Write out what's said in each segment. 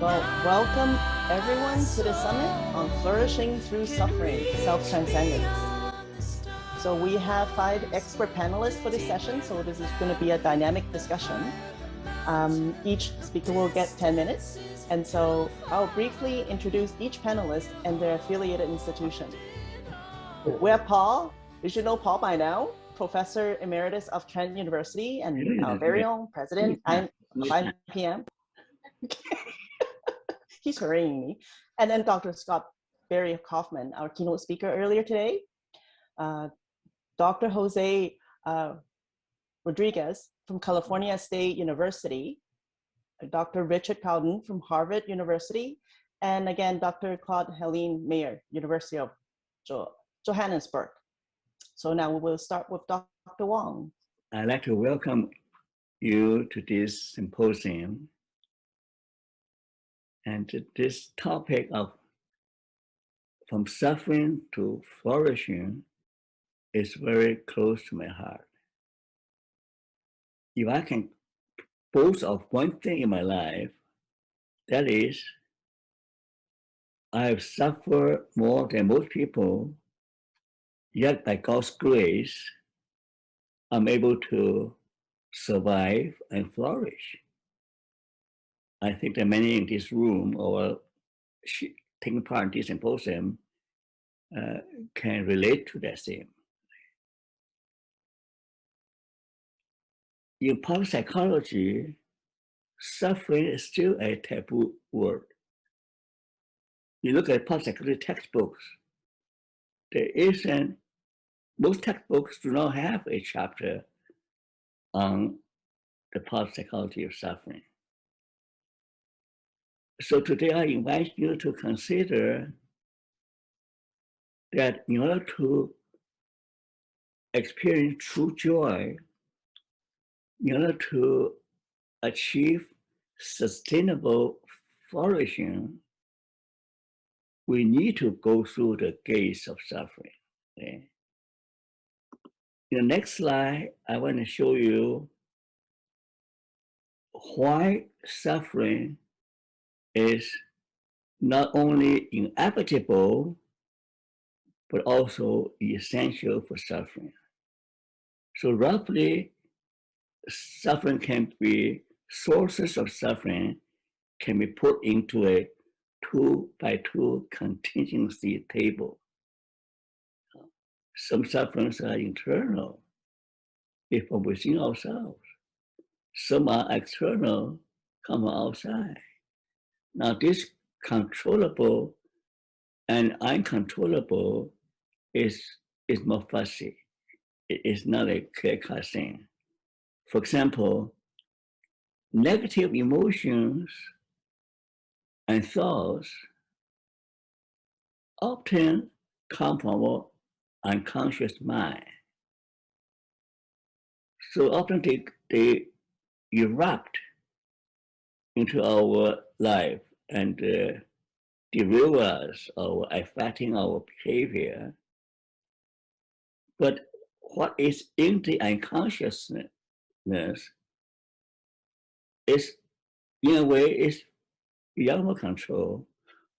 Well, welcome everyone to the summit on Flourishing Through Suffering, Self-transcendence. So we have 5 expert panelists for this session, so this is going to be a dynamic discussion. Each speaker will get 10 minutes, and so I'll briefly introduce each panelist and their affiliated institution. We have Paul. You should know Paul by now, Professor Emeritus of Trent University and our very own President of INPM. He's hurrying me. And then Dr. Scott Barry Kaufman, our keynote speaker earlier today. Dr. José Rodríguez from California State University. Dr. Richard Cowden from Harvard University. And again, Dr. Claude-Hélène Mayer, University of Johannesburg. So now we will start with Dr. Wong. I'd like to welcome you to this symposium. And this topic of from suffering to flourishing is very close to my heart. If I can boast of one thing in my life, that is, I have suffered more than most people, yet by God's grace, I'm able to survive and flourish. I think that many in this room or taking part in this symposium can relate to that same. In public psychology, suffering is still a taboo word. You look at public psychology textbooks, most textbooks do not have a chapter on the public psychology of suffering. So today I invite you to consider that in order to experience true joy, in order to achieve sustainable flourishing, we need to go through the gates of suffering. Okay? In the next slide, I want to show you why suffering is not only inevitable, but also essential for suffering. So roughly, suffering can be, sources of suffering can be put into a 2x2 contingency table. Some sufferings are internal, if from within ourselves. Some are external, come from outside. Now this controllable and uncontrollable is more fuzzy. It is not a clear-cut thing. For example, negative emotions and thoughts often come from our unconscious mind. So often they erupt into our life and derail us or affecting our behavior. But what is in the unconsciousness is, in a way, is beyond our control,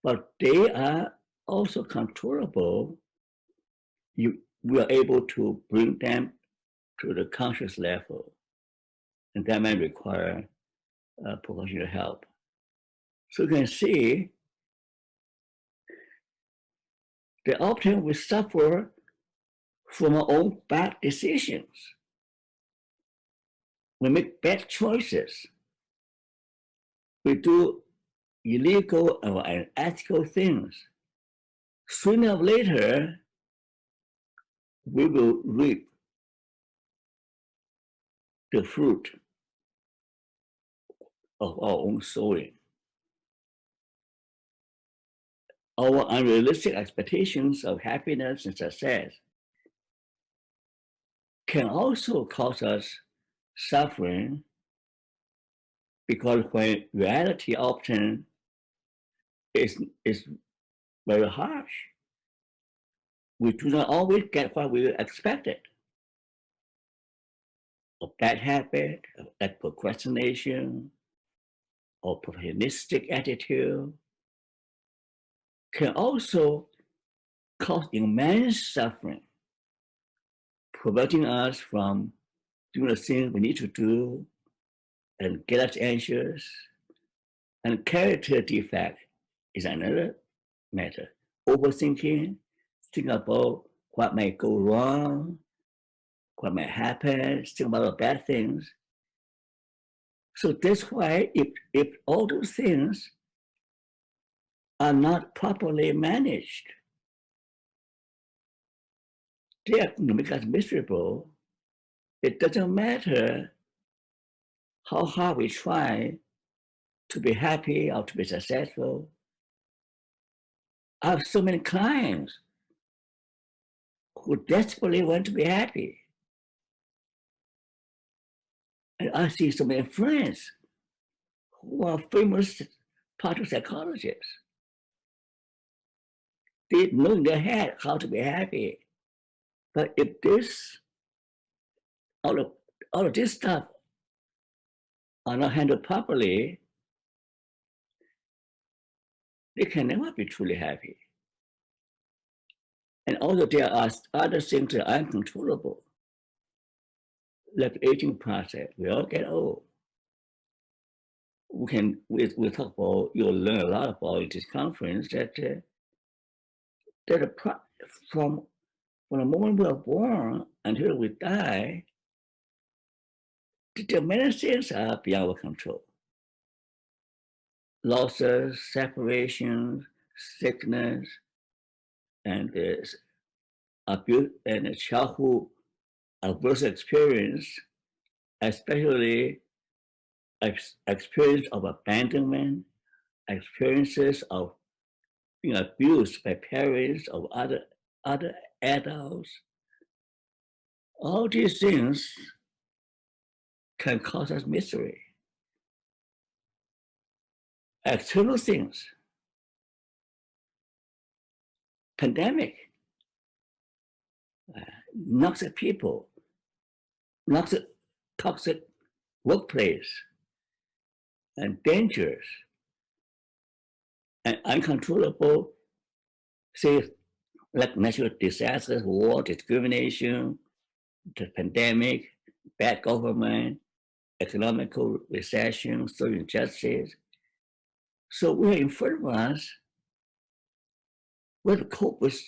but they are also controllable. We are able to bring them to the conscious level, and that may require professional help. So you can see that often we suffer from our own bad decisions. We make bad choices. We do illegal or unethical things. Sooner or later, we will reap the fruit of our own sowing. Our unrealistic expectations of happiness and success can also cause us suffering, because when reality often is very harsh, we do not always get what we expected. A bad habit, like procrastination, or perfectionistic attitude can also cause immense suffering, preventing us from doing the things we need to do and get us anxious. And character defect is another matter. Overthinking, think about what might go wrong, what might happen, think about the bad things. So that's why if all those things are not properly managed, they are going to make us miserable. It doesn't matter how hard we try to be happy or to be successful. I have so many clients who desperately want to be happy. And I see so many friends who are famous part of psychologists. They know in their head how to be happy. But if this, all of this stuff are not handled properly, they can never be truly happy. And also there are other things that are uncontrollable, like the aging process. We all get old. We talk about, you'll learn a lot about in this conference that from the moment we are born until we die, there are many things are beyond our control. Losses, separations, sickness, and abuse and childhood adverse experience, especially experience of abandonment, experiences of being abused by parents or other adults. All these things can cause us misery. External things, pandemic, toxic people, toxic workplace, and dangers, and uncontrollable, say, like natural disasters, war, discrimination, the pandemic, bad government, economical recession, social injustice. So we are in front of us with cope with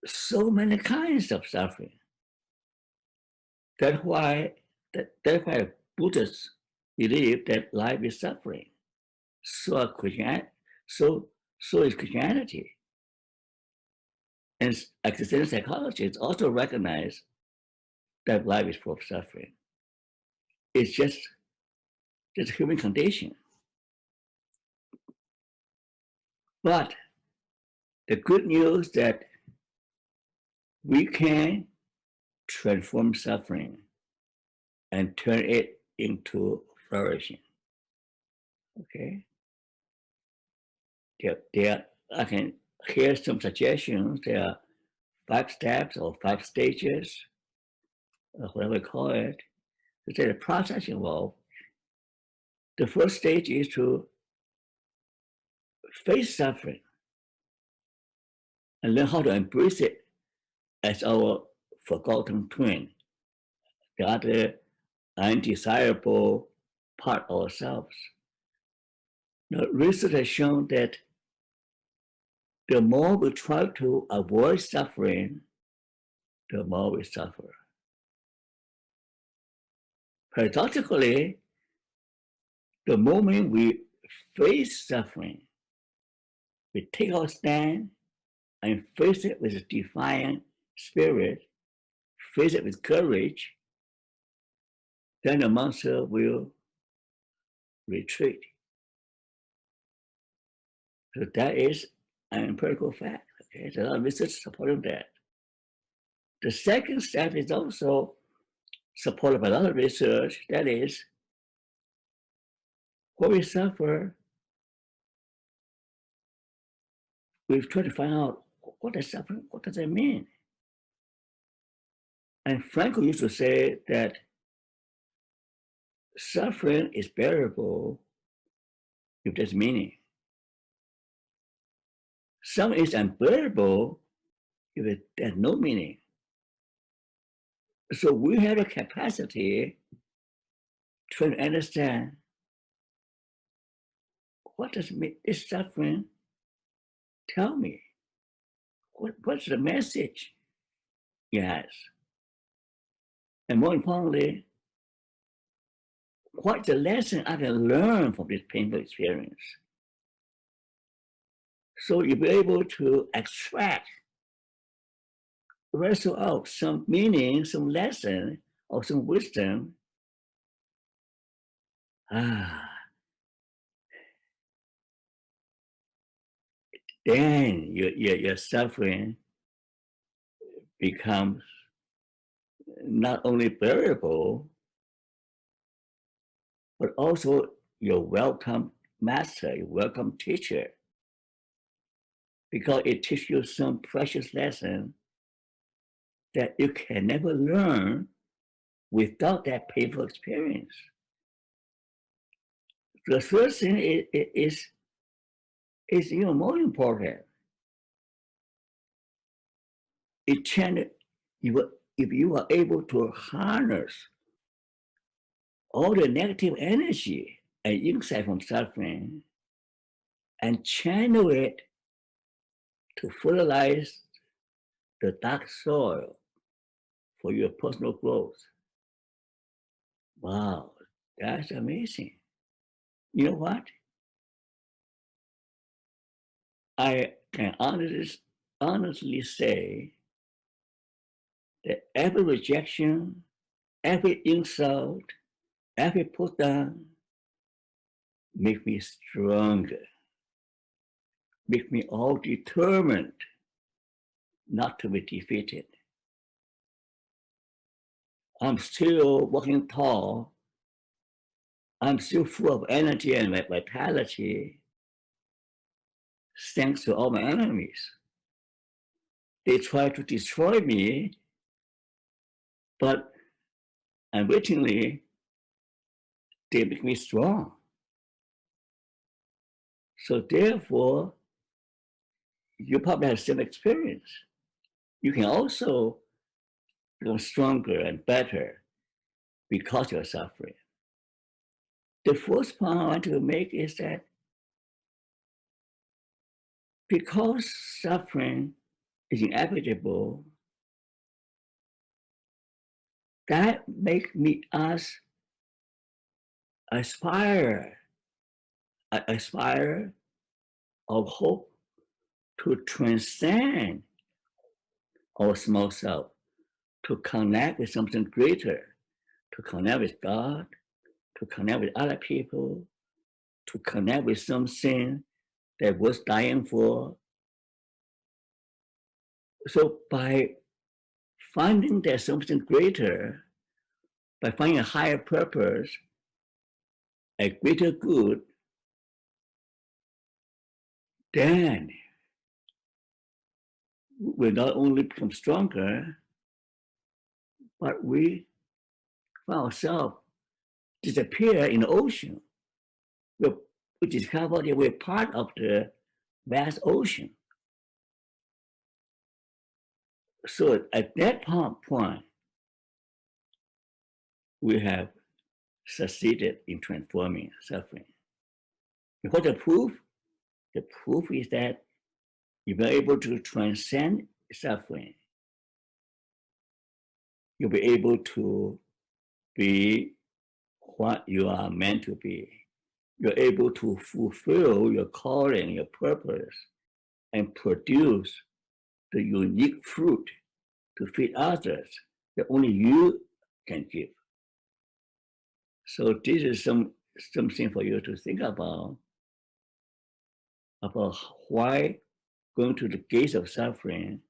so many kinds of suffering. That's why Buddhists believe that life is suffering. So is Christianity. And existential psychologists also recognize that life is full of suffering. It's just a human condition. But the good news that we can transform suffering and turn it into flourishing. Okay. I can hear some suggestions. There are 5 steps or 5 stages, whatever we call it. There's a process involved. The first stage is to face suffering and learn how to embrace it as our forgotten twin, the other undesirable part of ourselves. Now, research has shown that the more we try to avoid suffering, the more we suffer. Paradoxically, the moment we face suffering, we take our stand and face it with a defiant spirit, face it with courage, then the monster will retreat. So that is an empirical fact. Okay, there's a lot of research supporting that. The second step is also supported by a lot of research. That is, when we suffer, we've tried to find out what is suffering, what does it mean? And Franco used to say that suffering is bearable if there's meaning. Some is unbearable if there's no meaning. So we have a capacity to understand what does this suffering tell me? What's the message it has? And more importantly, what's the lesson I can learn from this painful experience? So you'll be able to extract, wrestle out some meaning, some lesson, or some wisdom. Then your suffering becomes not only bearable, but also your welcome master, your welcome teacher, because it teaches you some precious lesson that you can never learn without that painful experience. The third thing is even more important. If you are able to harness all the negative energy and insight from suffering and channel it to fertilize the dark soil for your personal growth. Wow, that's amazing. You know what? I can honestly say that every rejection, every insult, every put down make me stronger, make me all determined not to be defeated. I'm still walking tall. I'm still full of energy and vitality, thanks to all my enemies. They try to destroy me, but unwittingly, they make me strong. So therefore, you probably have the same experience. You can also become stronger and better because you're suffering. The first point I want to make is that because suffering is inevitable, that makes us aspire of hope to transcend our small self, to connect with something greater, to connect with God, to connect with other people, to connect with something that was dying for. So by finding there's something greater, by finding a higher purpose, a greater good, then we not only become stronger, but we find ourselves disappear in the ocean. We discover that we're part of the vast ocean. So at that point, we have succeeded in transforming suffering. And what's the proof? The proof is that if you're able to transcend suffering, you'll be able to be what you are meant to be. You're able to fulfill your calling, your purpose, and produce the unique fruit to feed others that only you can give. So this is something for you to think about why going to the gates of suffering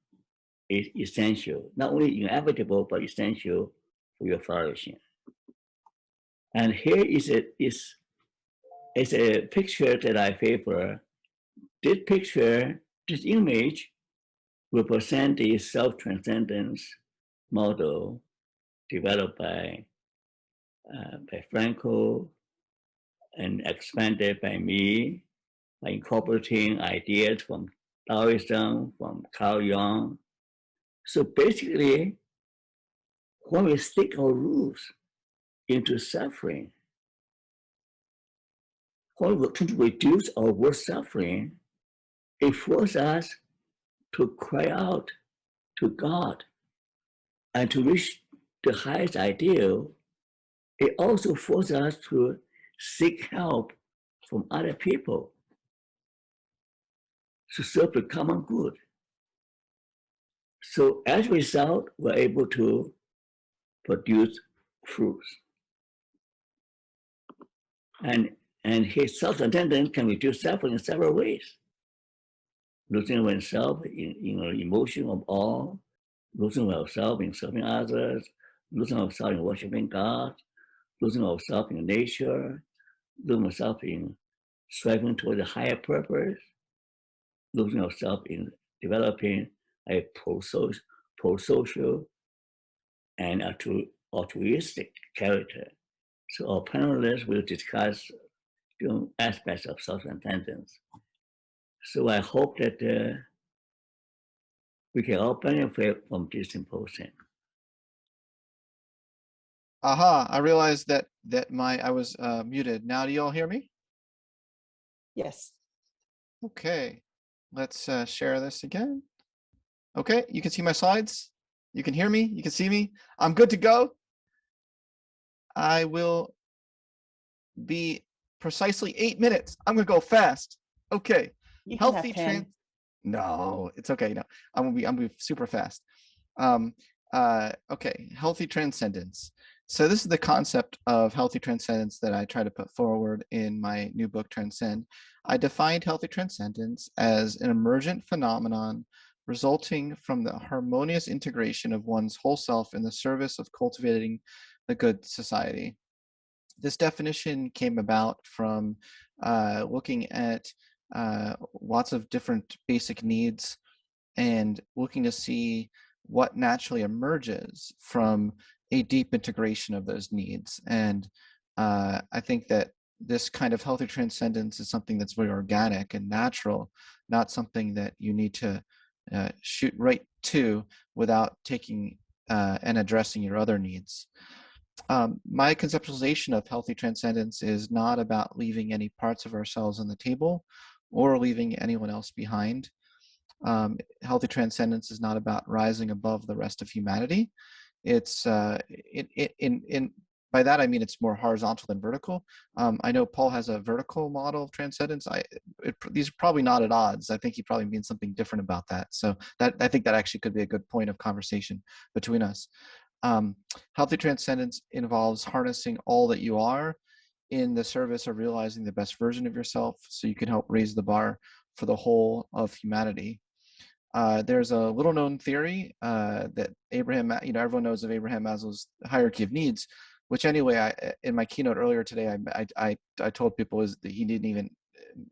is essential, not only inevitable, but essential for your flourishing. And here is a picture that I favor. This picture, this image, represents the self-transcendence model developed by by Franco and expanded by me by incorporating ideas from Taoism, from Carl Jung. So basically, when we stick our roots into suffering, when we try to reduce our worst suffering, it forces us to cry out to God and to reach the highest ideal. It also forces us to seek help from other people to serve the common good. So as a result, we're able to produce fruits. And his self-transcendence can reduce suffering in several ways. Losing oneself in emotion of awe, losing ourselves in serving others, losing ourselves in worshiping God, losing ourselves in nature, losing ourselves in striving toward a higher purpose, losing ourselves in developing a pro-social and altruistic character. So our panelists will discuss aspects of self-transcendence. So I hope that we can all benefit from this symposium. Aha, I realized that I was muted. Now do you all hear me? Yes. Okay, let's share this again. Okay, you can see my slides. You can hear me, you can see me. I'm good to go. I will be precisely 8 minutes. I'm gonna go fast. Okay. You can have Healthy 10. No, it's okay. No, I'm gonna be super fast. Okay, healthy transcendence. So this is the concept of healthy transcendence that I try to put forward in my new book, Transcend. I defined healthy transcendence as an emergent phenomenon resulting from the harmonious integration of one's whole self in the service of cultivating the good society. This definition came about from looking at lots of different basic needs and looking to see what naturally emerges from a deep integration of those needs. And I think that this kind of healthy transcendence is something that's very organic and natural, not something that you need to shoot right to without taking and addressing your other needs. My conceptualization of healthy transcendence is not about leaving any parts of ourselves on the table or leaving anyone else behind. Healthy transcendence is not about rising above the rest of humanity. It's by that I mean it's more horizontal than vertical. I know Paul has a vertical model of transcendence. These are probably not at odds. I think he probably means something different about that. So that I think that actually could be a good point of conversation between us. Healthy transcendence involves harnessing all that you are in the service of realizing the best version of yourself so you can help raise the bar for the whole of humanity. There's a little known theory that Abraham, everyone knows of Abraham Maslow's hierarchy of needs, which anyway, in my keynote earlier today, I told people is that he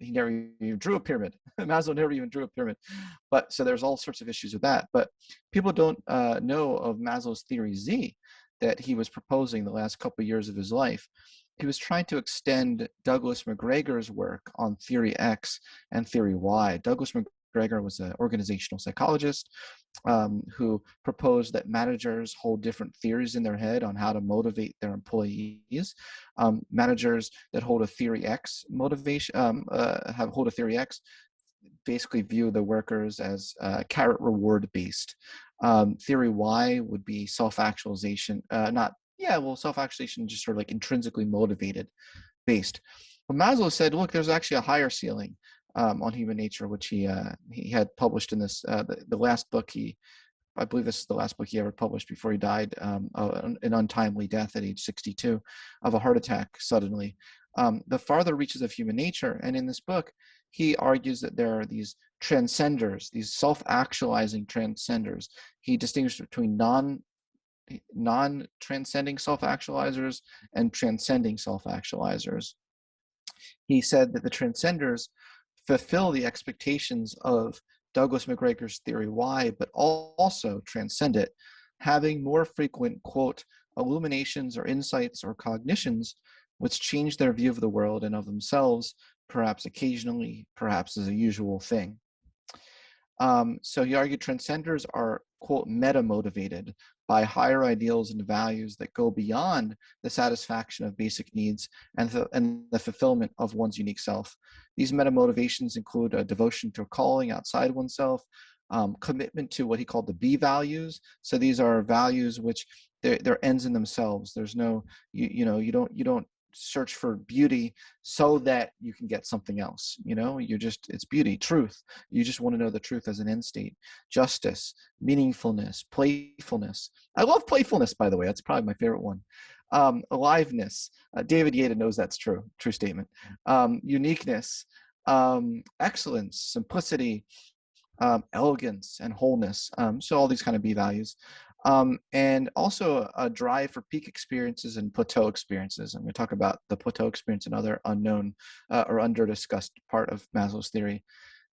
never even drew a pyramid. Maslow never even drew a pyramid. But so there's all sorts of issues with that. But people don't know of Maslow's theory Z that he was proposing the last couple of years of his life. He was trying to extend Douglas McGregor's work on theory X and theory Y. Douglas McGregor was an organizational psychologist who proposed that managers hold different theories in their head on how to motivate their employees. Managers that hold a theory X motivation, hold a theory X, basically view the workers as carrot reward based. Theory Y would be self-actualization, self-actualization just sort of like intrinsically motivated based. But Maslow said, look, there's actually a higher ceiling on human nature, which he had published in this, the last book I believe this is the last book he ever published before he died, an untimely death at age 62 of a heart attack suddenly. The farther reaches of human nature, and in this book, he argues that there are these transcenders, these self-actualizing transcenders. He distinguished between non-transcending self-actualizers and transcending self-actualizers. He said that the transcenders fulfill the expectations of Douglas McGregor's theory Y, but also transcend it, having more frequent, quote, illuminations or insights or cognitions which change their view of the world and of themselves, perhaps occasionally, perhaps as a usual thing. So he argued transcenders are, quote, meta-motivated by higher ideals and values that go beyond the satisfaction of basic needs and the fulfillment of one's unique self. These meta-motivations include a devotion to a calling outside oneself, commitment to what he called the B values. So these are values which they're ends in themselves. There's no, you don't search for beauty so that you can get something else. It's beauty, truth. You just want to know the truth as an end state. Justice, meaningfulness, playfulness. I love playfulness, by the way. That's probably my favorite one. Aliveness. David Yaden knows that's true statement. Uniqueness, excellence, simplicity, elegance, and wholeness. So all these kind of B values. And also a drive for peak experiences and plateau experiences. I'm going to talk about the plateau experience, another unknown or under-discussed part of Maslow's theory.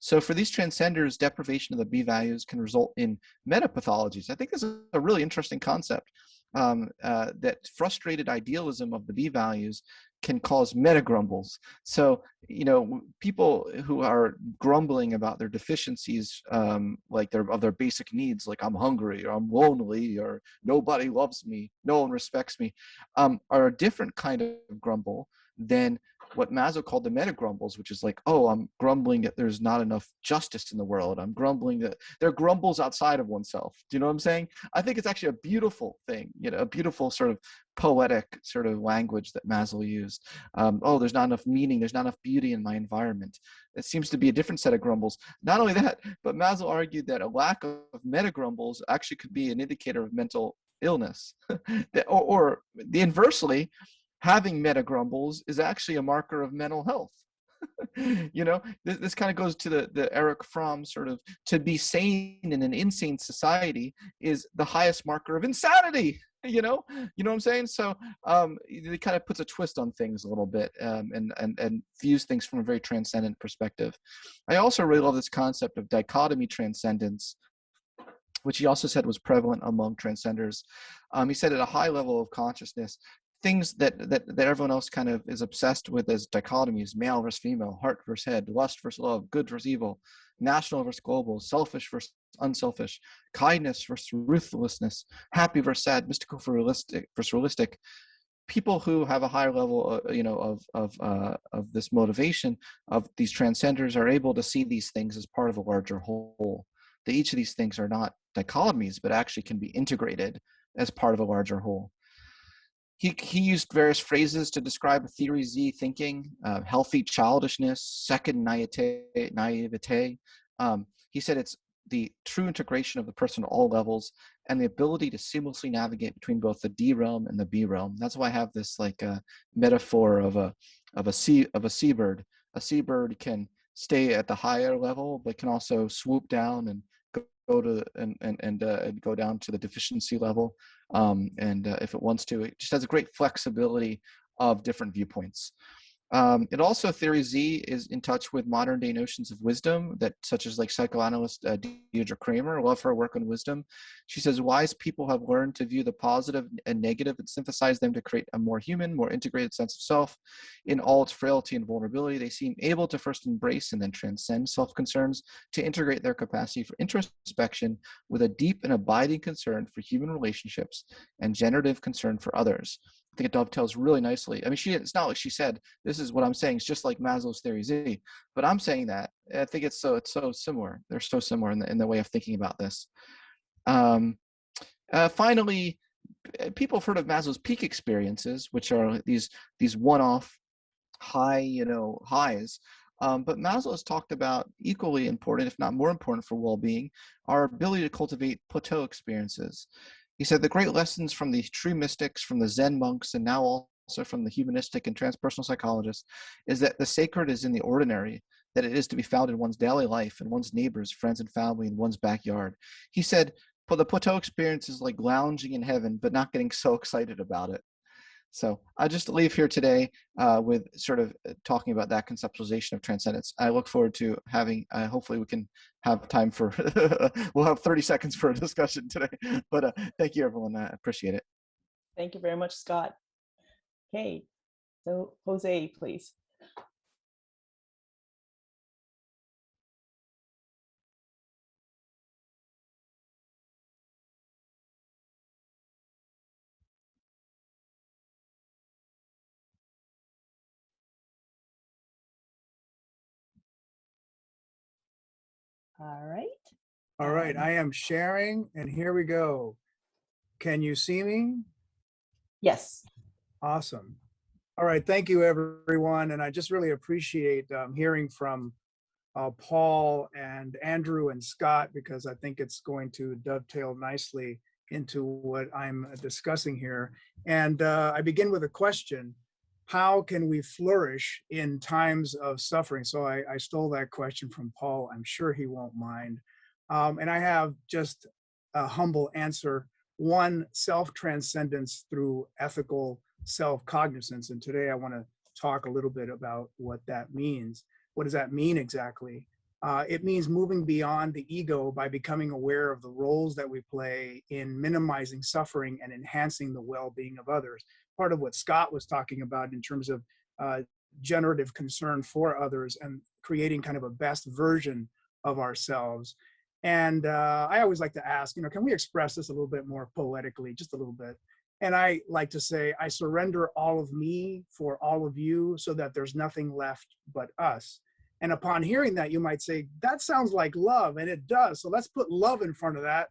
So for these transcenders, deprivation of the B values can result in metapathologies. I think this is a really interesting concept, that frustrated idealism of the B values can cause meta-grumbles. So, people who are grumbling about their deficiencies, like of their basic needs, like I'm hungry or I'm lonely or nobody loves me, no one respects me, are a different kind of grumble than what Maslow called the meta-grumbles, which is like, oh, I'm grumbling that there's not enough justice in the world. I'm grumbling that there are grumbles outside of oneself. Do you know what I'm saying? I think it's actually a beautiful thing, a beautiful sort of poetic sort of language that Maslow used. Oh, there's not enough meaning. There's not enough beauty in my environment. It seems to be a different set of grumbles. Not only that, but Maslow argued that a lack of meta-grumbles actually could be an indicator of mental illness. or the inversely, having meta-grumbles is actually a marker of mental health. This kind of goes to the Erich Fromm sort of, to be sane in an insane society is the highest marker of insanity. You know what I'm saying? So it kind of puts a twist on things a little bit, and views things from a very transcendent perspective. I also really love this concept of dichotomy transcendence, which he also said was prevalent among transcenders. He said at a high level of consciousness, things that everyone else kind of is obsessed with as dichotomies: male versus female, heart versus head, lust versus love, good versus evil, national versus global, selfish versus unselfish, kindness versus ruthlessness, happy versus sad, mystical versus realistic. People who have a higher level, of this motivation of these transcenders are able to see these things as part of a larger whole. That each of these things are not dichotomies, but actually can be integrated as part of a larger whole. He used various phrases to describe theory Z thinking: healthy childishness, second naivete. He said it's the true integration of the person at all levels and the ability to seamlessly navigate between both the D realm and the B realm. That's why I have this like a metaphor of a seabird. A seabird can stay at the higher level, but can also swoop down and go to and go down to the deficiency level, if it wants to. It just has a great flexibility of different viewpoints. It also, theory Z is in touch with modern day notions of wisdom, that such as like psychoanalyst Deirdre Kramer. I love her work on wisdom. She says wise people have learned to view the positive and negative and synthesize them to create a more human, more integrated sense of self in all its frailty and vulnerability. They seem able to first embrace and then transcend self-concerns, to integrate their capacity for introspection with a deep and abiding concern for human relationships and generative concern for others. I think it dovetails really nicely. I mean, it's not like she said, this is what I'm saying, it's just like Maslow's theory Z, but I'm saying that. I think it's so similar. They're so similar in the way of thinking about this. Finally, people have heard of Maslow's peak experiences, which are these one-off highs. But Maslow has talked about equally important, if not more important for well-being, our ability to cultivate plateau experiences. He said the great lessons from the true mystics, from the Zen monks, and now also from the humanistic and transpersonal psychologists, is that the sacred is in the ordinary, that it is to be found in one's daily life, and one's neighbors, friends, and family, in one's backyard. He said, well, the plateau experience is like lounging in heaven, but not getting so excited about it. So I just leave here today with sort of talking about that conceptualization of transcendence. I look forward to having, hopefully we can have time for, we'll have 30 seconds for a discussion today. But thank you, everyone. I appreciate it. Thank you very much, Scott. Okay, so Jose, please. All right. All right, I am sharing, and here we go. Can you see me? Yes. Awesome. All right, thank you, everyone. And I just really appreciate hearing from Paul and Andrew and Scott, because I think it's going to dovetail nicely into what I'm discussing here. And I begin with a question. How can we flourish in times of suffering? So I stole that question from Paul. I'm sure he won't mind. And I have just a humble answer. One, self-transcendence through ethical self-cognizance. And today I want to talk a little bit about what that means. What does that mean exactly? It means moving beyond the ego by becoming aware of the roles that we play in minimizing suffering and enhancing the well-being of others. Part of what Scott was talking about in terms of generative concern for others and creating kind of a best version of ourselves. And I always like to ask, can we express this a little bit more poetically, just a little bit? And I like to say, I surrender all of me for all of you so that there's nothing left but us. And upon hearing that, you might say, that sounds like love, and it does. So let's put love in front of that.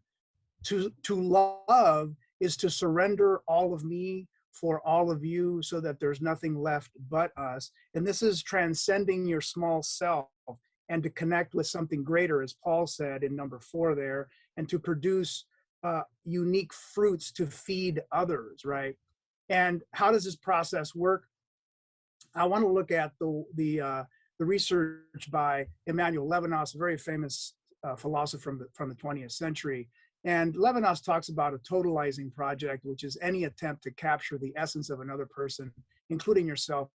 To love is to surrender all of me for all of you so that there's nothing left but us. And this is transcending your small self and to connect with something greater, as Paul said in number 4 there, and to produce unique fruits to feed others, right? And how does this process work? I want to look at the research by Emmanuel Levinas, a very famous philosopher from the 20th century. And Levinas talks about a totalizing project, which is any attempt to capture the essence of another person, including yourself,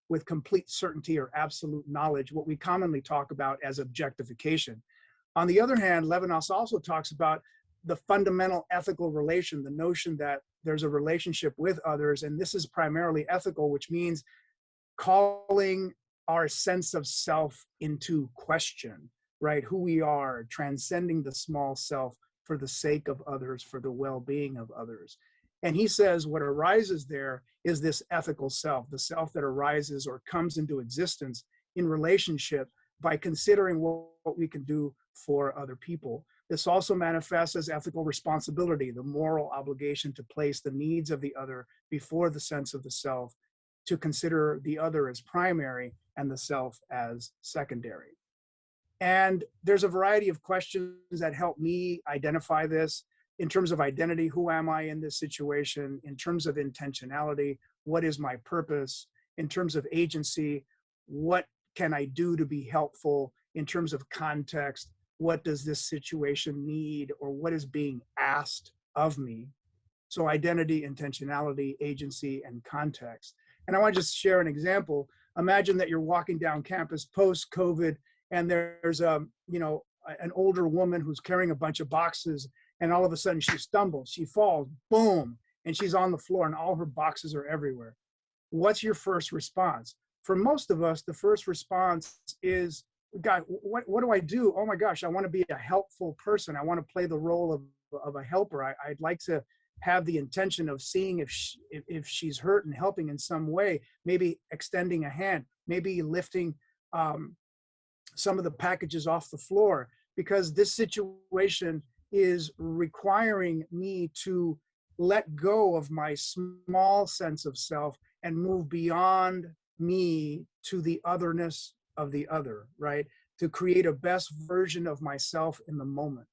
with complete certainty or absolute knowledge, what we commonly talk about as objectification. On the other hand, Levinas also talks about the fundamental ethical relation, the notion that there's a relationship with others, and this is primarily ethical, which means calling our sense of self into question, right? Who we are, transcending the small self for the sake of others, for the well-being of others. And he says what arises there is this ethical self, the self that arises or comes into existence in relationship by considering what we can do for other people. This also manifests as ethical responsibility, the moral obligation to place the needs of the other before the sense of the self, to consider the other as primary and the self as secondary. And there's a variety of questions that help me identify this in terms of identity. Who am I in this situation? In terms of intentionality, what is my purpose? In terms of agency, what can I do to be helpful? In terms of context, what does this situation need, or what is being asked of me? So identity, intentionality, agency, and context. And I want to just share an example. Imagine that you're walking down campus post-COVID, and there's an older woman who's carrying a bunch of boxes, and all of a sudden she stumbles, she falls, boom, and she's on the floor, and all her boxes are everywhere. What's your first response? For most of us, the first response is, God, what do I do? Oh my gosh, I want to be a helpful person. I want to play the role of a helper. I'd like to have the intention of seeing if she's hurt and helping in some way, maybe extending a hand, maybe lifting some of the packages off the floor, because this situation is requiring me to let go of my small sense of self and move beyond me to the otherness of the other, right? To create a best version of myself in the moment.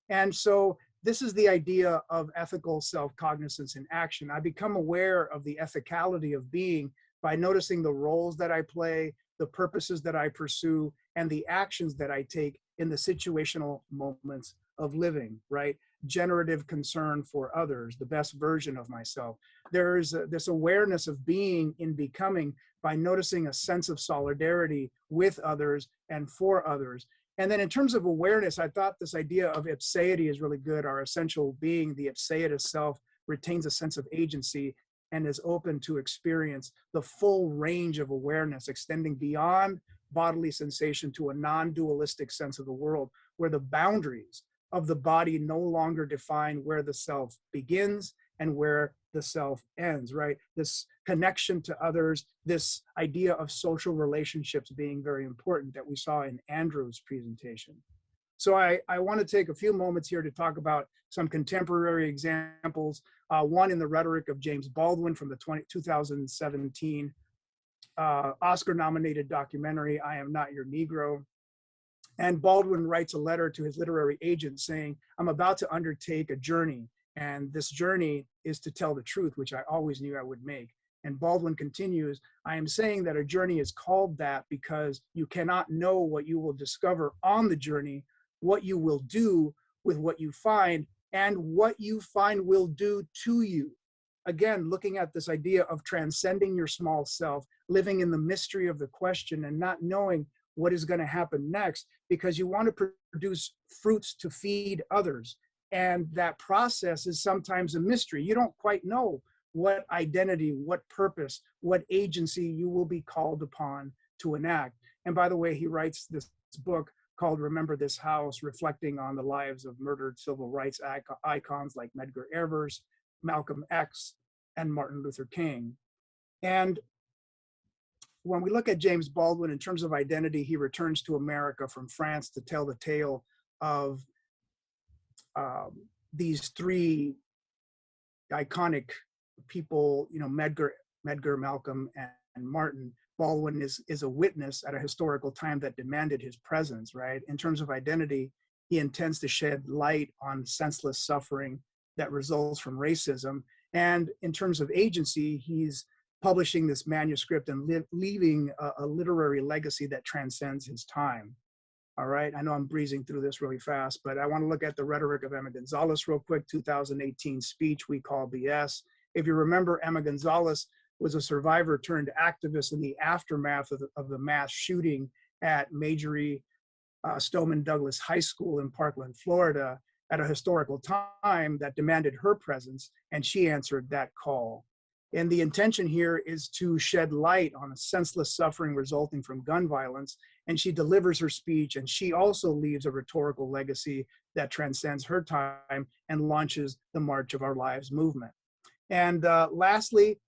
And so this is the idea of ethical self-cognizance in action. I become aware of the ethicality of being by noticing the roles that I play, the purposes that I pursue, and the actions that I take in the situational moments of living, right? Generative concern for others, the best version of myself. There's this awareness of being in becoming by noticing a sense of solidarity with others and for others. And then in terms of awareness, I thought this idea of ipseity is really good, our essential being, the ipseity self, retains a sense of agency, and is open to experience the full range of awareness, extending beyond bodily sensation to a non-dualistic sense of the world, where the boundaries of the body no longer define where the self begins and where the self ends, right? This connection to others, this idea of social relationships being very important that we saw in Andrew's presentation. So I want to take a few moments here to talk about some contemporary examples. One in the rhetoric of James Baldwin from the 2017 Oscar-nominated documentary, I Am Not Your Negro. And Baldwin writes a letter to his literary agent saying, I'm about to undertake a journey, and this journey is to tell the truth, which I always knew I would make. And Baldwin continues, I am saying that a journey is called that because you cannot know what you will discover on the journey, what you will do with what you find, and what you find will do to you. Again, looking at this idea of transcending your small self, living in the mystery of the question and not knowing what is going to happen next, because you want to produce fruits to feed others. And that process is sometimes a mystery. You don't quite know what identity, what purpose, what agency you will be called upon to enact. And by the way, he writes this book called Remember This House, reflecting on the lives of murdered civil rights icons like Medgar Evers, Malcolm X, and Martin Luther King. And when we look at James Baldwin in terms of identity, he returns to America from France to tell the tale of these three iconic people, you know, Medgar, Malcolm, and Martin. Baldwin is a witness at a historical time that demanded his presence, right? In terms of identity, he intends to shed light on senseless suffering that results from racism. And in terms of agency, he's publishing this manuscript and leaving a literary legacy that transcends his time. All right, I know I'm breezing through this really fast, but I want to look at the rhetoric of Emma Gonzalez real quick, 2018 speech we call BS. If you remember, Emma Gonzalez was a survivor turned activist in the aftermath of the mass shooting at Marjory Stoneman Douglas High School in Parkland, Florida, at a historical time that demanded her presence, and she answered that call. And the intention here is to shed light on a senseless suffering resulting from gun violence. And she delivers her speech, and she also leaves a rhetorical legacy that transcends her time and launches the March of Our Lives movement. And lastly,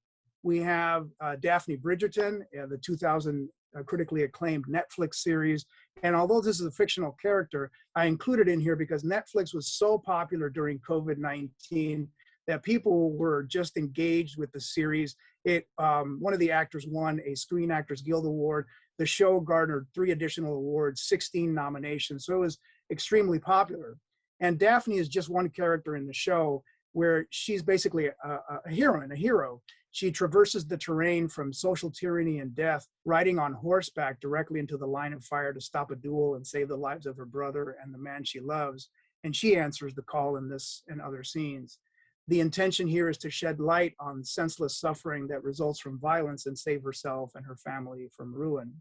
we have Daphne Bridgerton, the 2000 critically acclaimed Netflix series. And although this is a fictional character, I included in here because Netflix was so popular during COVID-19 that people were just engaged with the series. One of the actors won a Screen Actors Guild Award. The show garnered 3 additional awards, 16 nominations, so it was extremely popular. And Daphne is just one character in the show where she's basically a hero. She traverses the terrain from social tyranny and death, riding on horseback directly into the line of fire to stop a duel and save the lives of her brother and the man she loves. And she answers the call in this and other scenes. The intention here is to shed light on senseless suffering that results from violence and save herself and her family from ruin.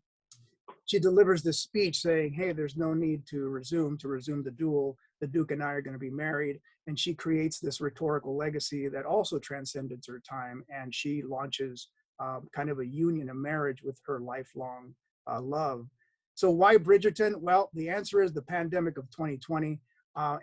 She delivers this speech saying, hey, there's no need to resume the duel. The Duke and I are going to be married. And she creates this rhetorical legacy that also transcends her time. And she launches kind of a union, a marriage with her lifelong love. So why Bridgerton? Well, the answer is the pandemic of 2020.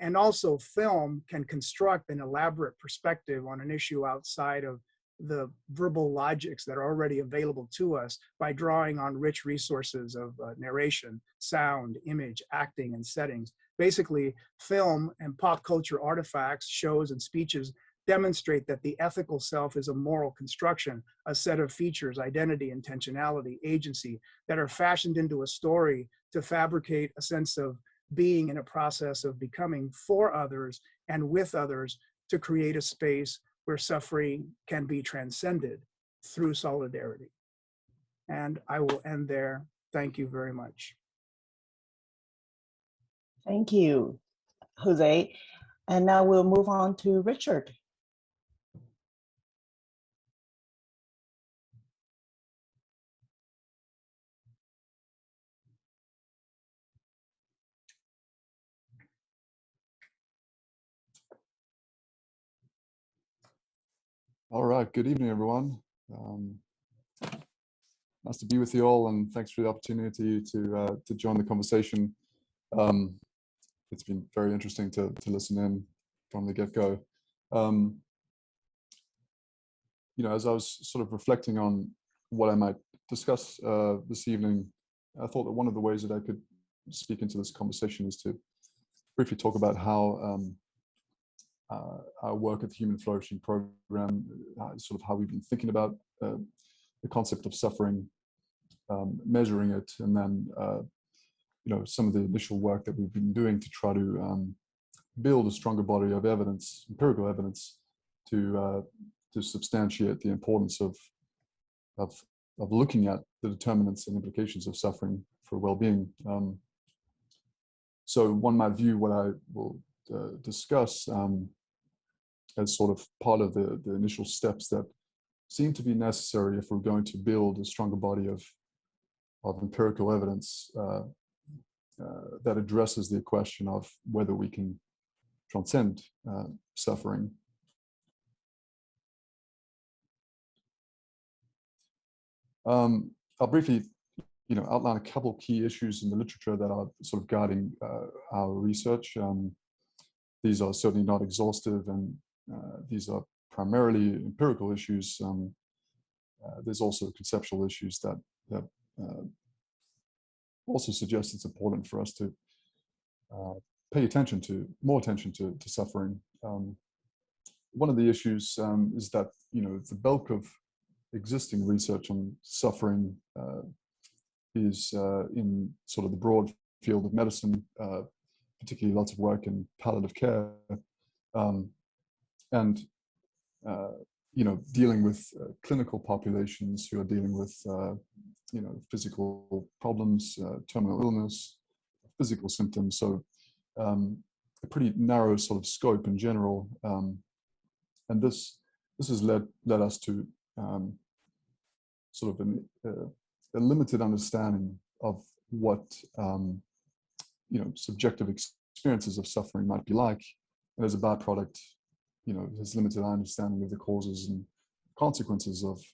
And also film can construct an elaborate perspective on an issue outside of the verbal logics that are already available to us by drawing on rich resources of narration, sound, image, acting, and settings. Basically, film and pop culture artifacts, shows, and speeches demonstrate that the ethical self is a moral construction, a set of features, identity, intentionality, agency that are fashioned into a story to fabricate a sense of being in a process of becoming for others and with others to create a space where suffering can be transcended through solidarity. And I will end there. Thank you very much. Thank you, Jose. And now we'll move on to Richard. All right, good evening, everyone. Nice to be with you all, and thanks for the opportunity to join the conversation. It's been very interesting to listen in from the get-go. You know, as I was sort of reflecting on what I might discuss this evening, I thought that one of the ways that I could speak into this conversation is to briefly talk about how our work at the Human Flourishing Program, sort of how we've been thinking about the concept of suffering, measuring it, and then you know, some of the initial work that we've been doing to try to build a stronger body of evidence, empirical evidence, to substantiate the importance of looking at the determinants and implications of suffering for well-being. So one might view what I will discuss as sort of part of the initial steps that seem to be necessary if we're going to build a stronger body of empirical evidence that addresses the question of whether we can transcend suffering. I'll briefly, you know, outline a couple of key issues in the literature that are sort of guiding our research. These are certainly not exhaustive, and these are primarily empirical issues. There's also conceptual issues that also suggest it's important for us to pay more attention to suffering. One of the issues is that, you know, the bulk of existing research on suffering is in sort of the broad field of medicine, particularly lots of work in palliative care, and you know, dealing with clinical populations who are dealing with you know, physical problems, terminal illness, physical symptoms. So a pretty narrow sort of scope in general, and this has led us to sort of a limited understanding of what you know, subjective experiences of suffering might be like, and as a byproduct, you know, has limited our understanding of the causes and consequences of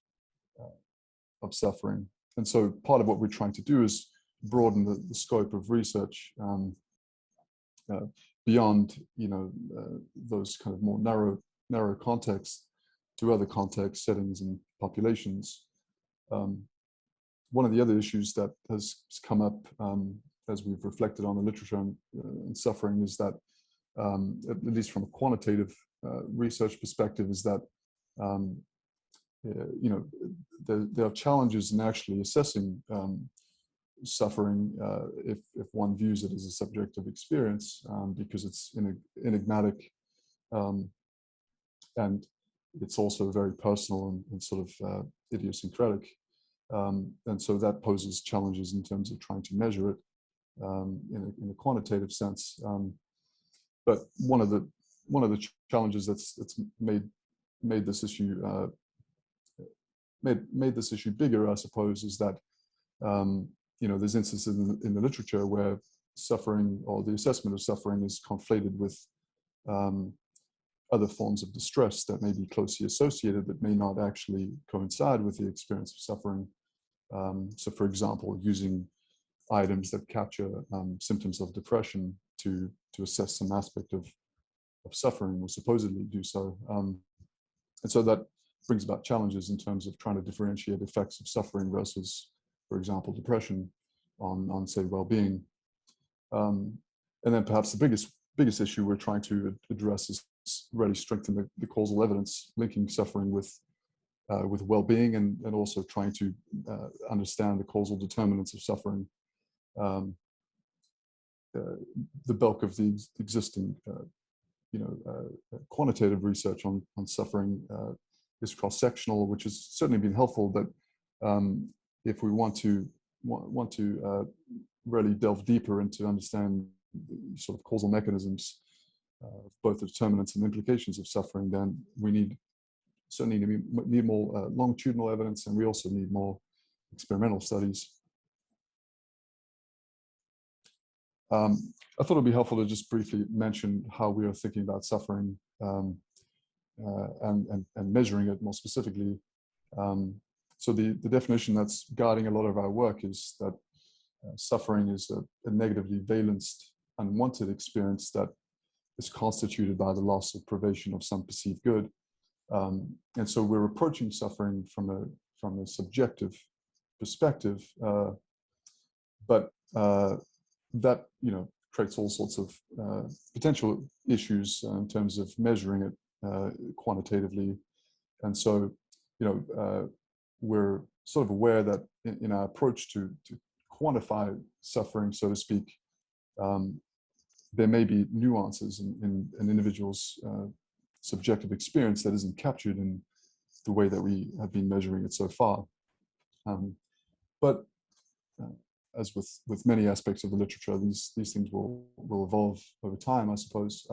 suffering. And so part of what we're trying to do is broaden the scope of research beyond, you know, those kind of more narrow contexts to other contexts, settings, and populations. One of the other issues that has come up as we've reflected on the literature on suffering is that, at least from a quantitative research perspective, is that you know, there are challenges in actually assessing suffering if one views it as a subjective experience, because it's enigmatic, and it's also very personal and sort of idiosyncratic, and so that poses challenges in terms of trying to measure it in a quantitative sense. But one of the challenges that's made this issue made this issue bigger, I suppose, is that you know, there's instances in the literature where suffering, or the assessment of suffering, is conflated with other forms of distress that may be closely associated, that may not actually coincide with the experience of suffering. So, for example, using items that capture symptoms of depression to assess some aspect of suffering, or supposedly do so. And so that brings about challenges in terms of trying to differentiate effects of suffering versus, for example, depression on say, well-being. And then perhaps the biggest issue we're trying to address is really strengthen the causal evidence linking suffering with well-being, and also trying to understand the causal determinants of suffering. The bulk of the existing you know, quantitative research on suffering is cross-sectional, which has certainly been helpful. But if we want to really delve deeper into understand the sort of causal mechanisms, both the determinants and implications of suffering, then we certainly need more longitudinal evidence, and we also need more experimental studies. I thought it'd be helpful to just briefly mention how we are thinking about suffering. and measuring it more specifically. So the definition that's guiding a lot of our work is that suffering is a negatively valenced, unwanted experience that is constituted by the loss or privation of some perceived good. And so we're approaching suffering from a subjective perspective, but that creates all sorts of potential issues in terms of measuring it quantitatively. And so we're sort of aware that in our approach to quantify suffering, so to speak, there may be nuances in an individual's subjective experience that isn't captured in the way that we have been measuring it so far. But as with many aspects of the literature, these things will evolve over time, I suppose.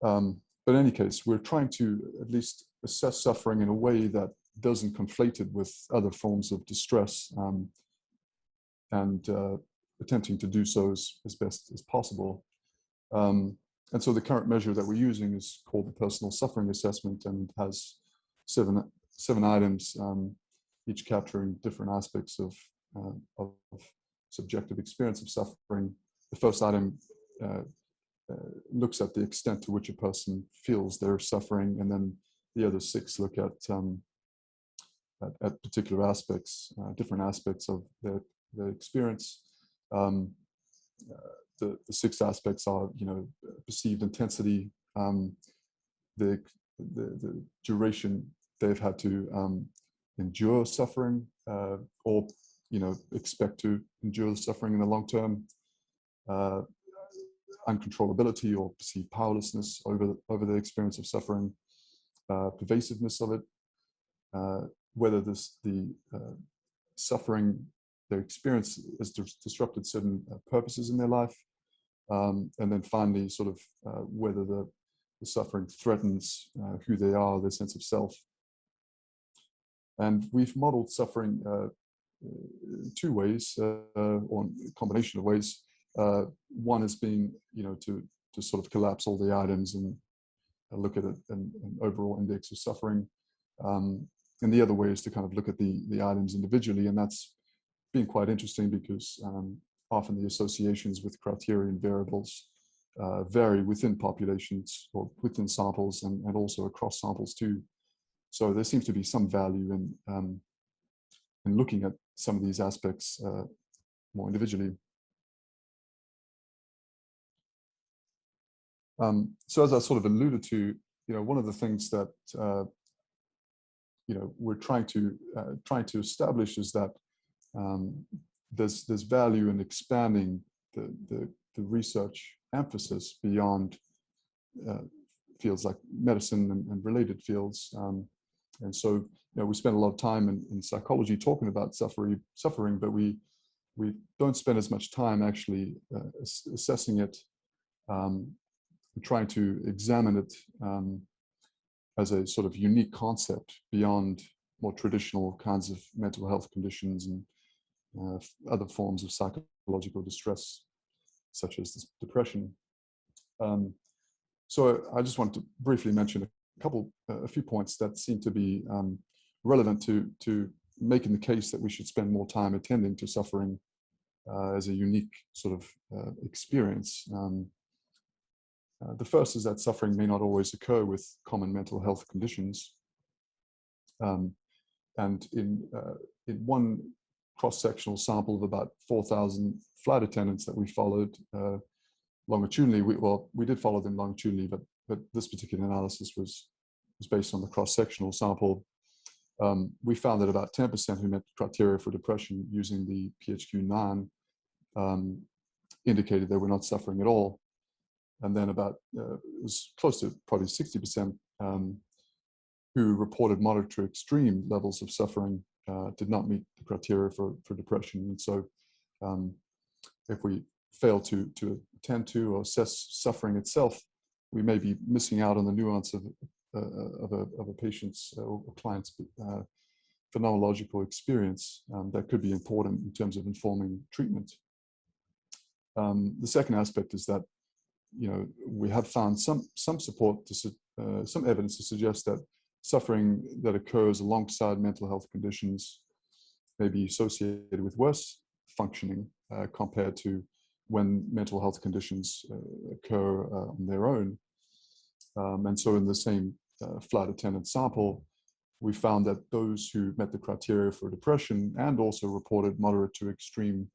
But in any case, we're trying to at least assess suffering in a way that doesn't conflate it with other forms of distress, and attempting to do so as best as possible. And so the current measure that we're using is called the Personal Suffering Assessment, and has seven items, each capturing different aspects of subjective experience of suffering. The first item looks at the extent to which a person feels they're suffering, and then the other 6 look at particular aspects, different aspects of their experience. The 6 aspects are, perceived intensity, the duration they've had to endure suffering, or expect to endure suffering in the long term, uncontrollability or perceived powerlessness over the experience of suffering, pervasiveness of it, whether the suffering, their experience has disrupted certain purposes in their life, and then finally sort of whether the suffering threatens who they are, their sense of self. And we've modeled suffering 2 ways, or a combination of ways. One has been, to sort of collapse all the items and look at an overall index of suffering. And the other way is to kind of look at the items individually, and that's been quite interesting because often the associations with criterion variables vary within populations or within samples, and also across samples too. So there seems to be some value in looking at some of these aspects more individually. So as I sort of alluded to, one of the things that we're trying to establish is that there's value in expanding the research emphasis beyond fields like medicine and related fields. And so, we spend a lot of time in psychology talking about suffering, but we don't spend as much time actually assessing it, trying to examine it as a sort of unique concept beyond more traditional kinds of mental health conditions and other forms of psychological distress, such as depression. So I just want to briefly mention a few points that seem to be relevant to making the case that we should spend more time attending to suffering as a unique sort of experience. The first is that suffering may not always occur with common mental health conditions. And in one cross-sectional sample of about 4,000 flight attendants that we followed longitudinally, we did follow them longitudinally, but this particular analysis was based on the cross-sectional sample. We found that about 10% who met criteria for depression using the PHQ-9 indicated they were not suffering at all. And then it was close to probably 60% who reported moderate to extreme levels of suffering did not meet the criteria for depression. And so if we fail to attend to or assess suffering itself, we may be missing out on the nuance of a patient's or client's phenomenological experience that could be important in terms of informing treatment. The second aspect is that we have found some support some evidence to suggest that suffering that occurs alongside mental health conditions may be associated with worse functioning compared to when mental health conditions occur on their own. And so in the same flight attendant sample, we found that those who met the criteria for depression and also reported moderate to extreme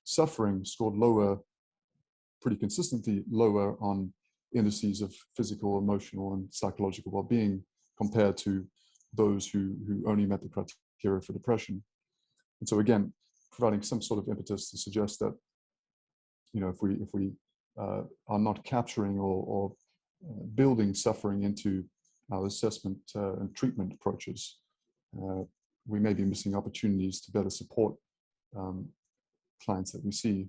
suffering scored lower, pretty consistently lower on indices of physical, emotional, and psychological well-being compared to those who only met the criteria for depression. And so again, providing some sort of impetus to suggest that, you know, if we are not capturing or building suffering into our assessment and treatment approaches, we may be missing opportunities to better support clients that we see.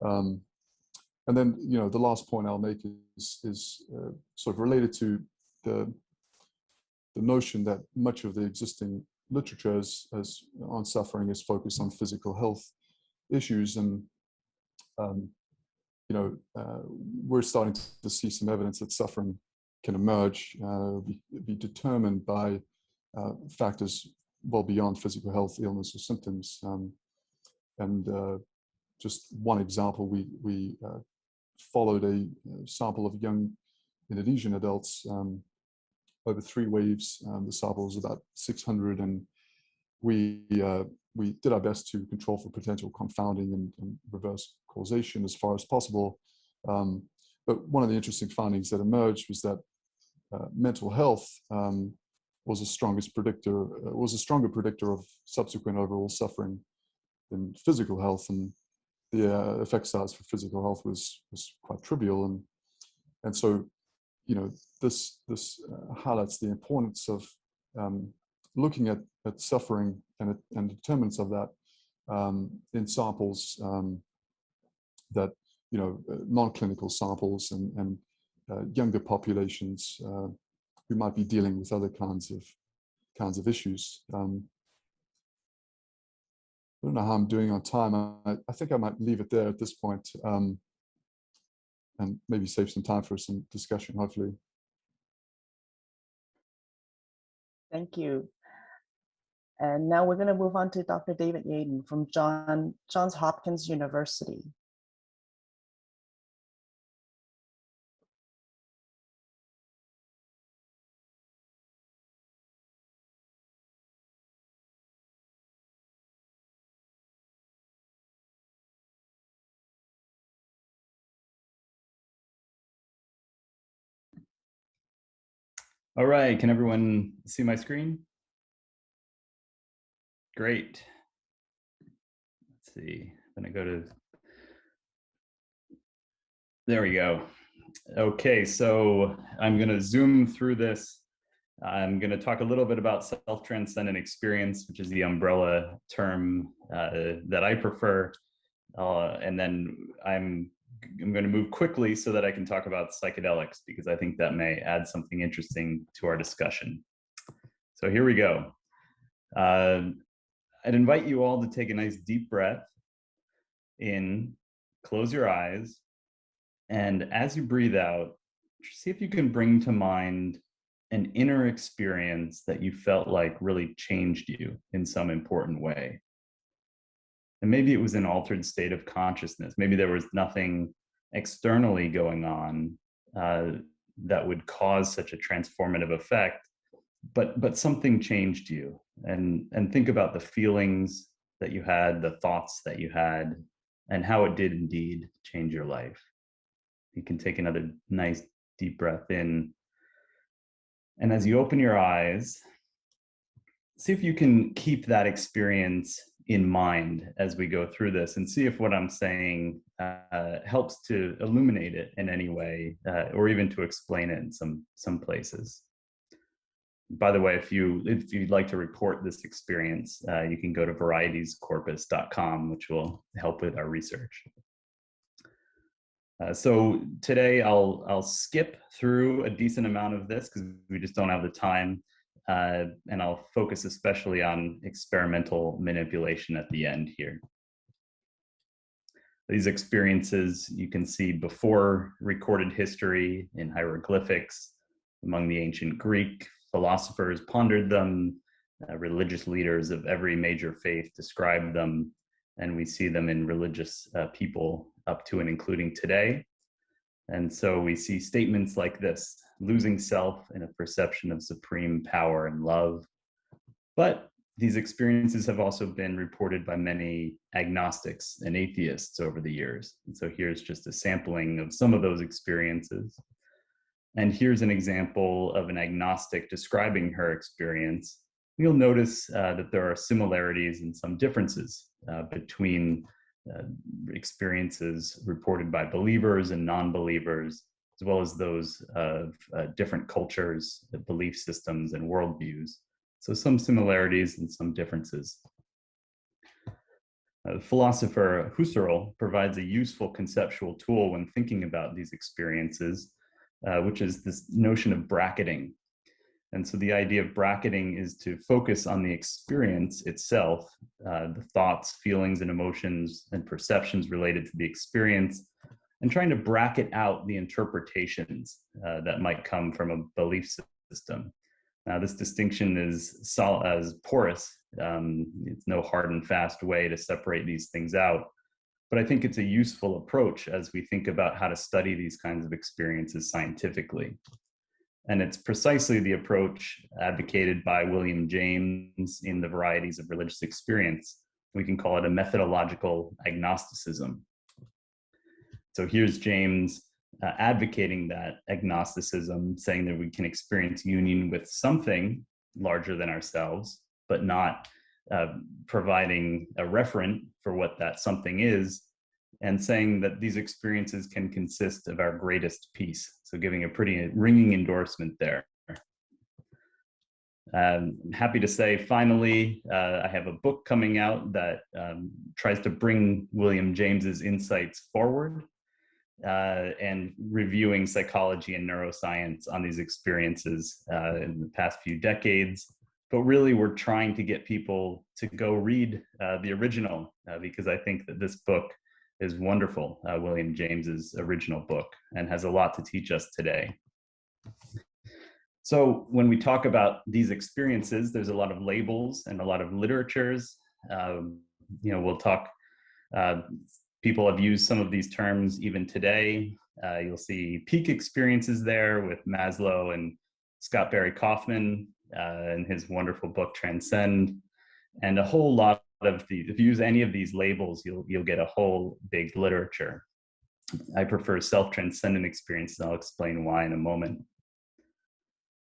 And then, you know, the last point I'll make is sort of related to the notion that much of the existing literature on suffering is focused on physical health issues, and you know, we're starting to see some evidence that suffering can emerge, be determined by factors well beyond physical health, illness, or symptoms. Just one example, we followed a sample of young Indonesian adults over 3 waves. The sample was about 600, and we did our best to control for potential confounding and reverse causation as far as possible. But one of the interesting findings that emerged was that mental health was a stronger predictor of subsequent overall suffering than physical health, and the effect size for physical health was quite trivial, and so, you know, this highlights the importance of looking at suffering and determinants of that in samples that, you know, non-clinical samples and younger populations who might be dealing with other kinds of issues. I don't know how I'm doing on time. I think I might leave it there at this point, and maybe save some time for some discussion, hopefully. Thank you. And now we're going to move on to Dr. David Yaden from Johns Hopkins University. All right, can everyone see my screen? Great. Let's see, I'm gonna go to, there we go. Okay, so I'm gonna zoom through this. I'm gonna talk a little bit about self-transcendent experience, which is the umbrella term that I prefer. And then I'm going to move quickly so that I can talk about psychedelics, because I think that may add something interesting to our discussion. So here we go. I'd invite you all to take a nice deep breath in, close your eyes, and as you breathe out, see if you can bring to mind an inner experience that you felt like really changed you in some important way. And maybe it was an altered state of consciousness. Maybe there was nothing externally going on that would cause such a transformative effect, but something changed you. And think about the feelings that you had, the thoughts that you had, and how it did indeed change your life. You can take another nice deep breath in. And as you open your eyes, see if you can keep that experience in mind as we go through this, and see if what I'm saying helps to illuminate it in any way, or even to explain it in some places. By the way, if you'd like to report this experience, you can go to variety'scorpus.com, which will help with our research. So today I'll skip through a decent amount of this because we just don't have the time. And I'll focus especially on experimental manipulation at the end here. These experiences you can see before recorded history in hieroglyphics, among the ancient Greek. Philosophers pondered them, religious leaders of every major faith described them, and we see them in religious people up to and including today. And so we see statements like this: losing self in a perception of supreme power and love. But these experiences have also been reported by many agnostics and atheists over the years. And so here's just a sampling of some of those experiences. And here's an example of an agnostic describing her experience. You'll notice that there are similarities and some differences between experiences reported by believers and non-believers, as well as those of different cultures, belief systems, and worldviews. So some similarities and some differences. The philosopher Husserl provides a useful conceptual tool when thinking about these experiences, which is this notion of bracketing. And so the idea of bracketing is to focus on the experience itself, the thoughts, feelings, and emotions and perceptions related to the experience, and trying to bracket out the interpretations that might come from a belief system. Now, this distinction is porous. It's no hard and fast way to separate these things out. But I think it's a useful approach as we think about how to study these kinds of experiences scientifically. And it's precisely the approach advocated by William James in The Varieties of Religious Experience. We can call it a methodological agnosticism. So here's James advocating that agnosticism, saying that we can experience union with something larger than ourselves, but not providing a referent for what that something is, and saying that these experiences can consist of our greatest peace. So giving a pretty ringing endorsement there. I'm happy to say, finally, I have a book coming out that tries to bring William James's insights forward and reviewing psychology and neuroscience on these experiences in the past few decades. But really, we're trying to get people to go read the original because I think that this book is wonderful, William James's original book, and has a lot to teach us today. So when we talk about these experiences, there's a lot of labels and a lot of literatures. We'll talk, people have used some of these terms even today. You'll see peak experiences there with Maslow and Scott Barry Kaufman in his wonderful book, Transcend, and a whole lot of these. If you use any of these labels, you'll get a whole big literature. I prefer self-transcendent experiences, and I'll explain why in a moment.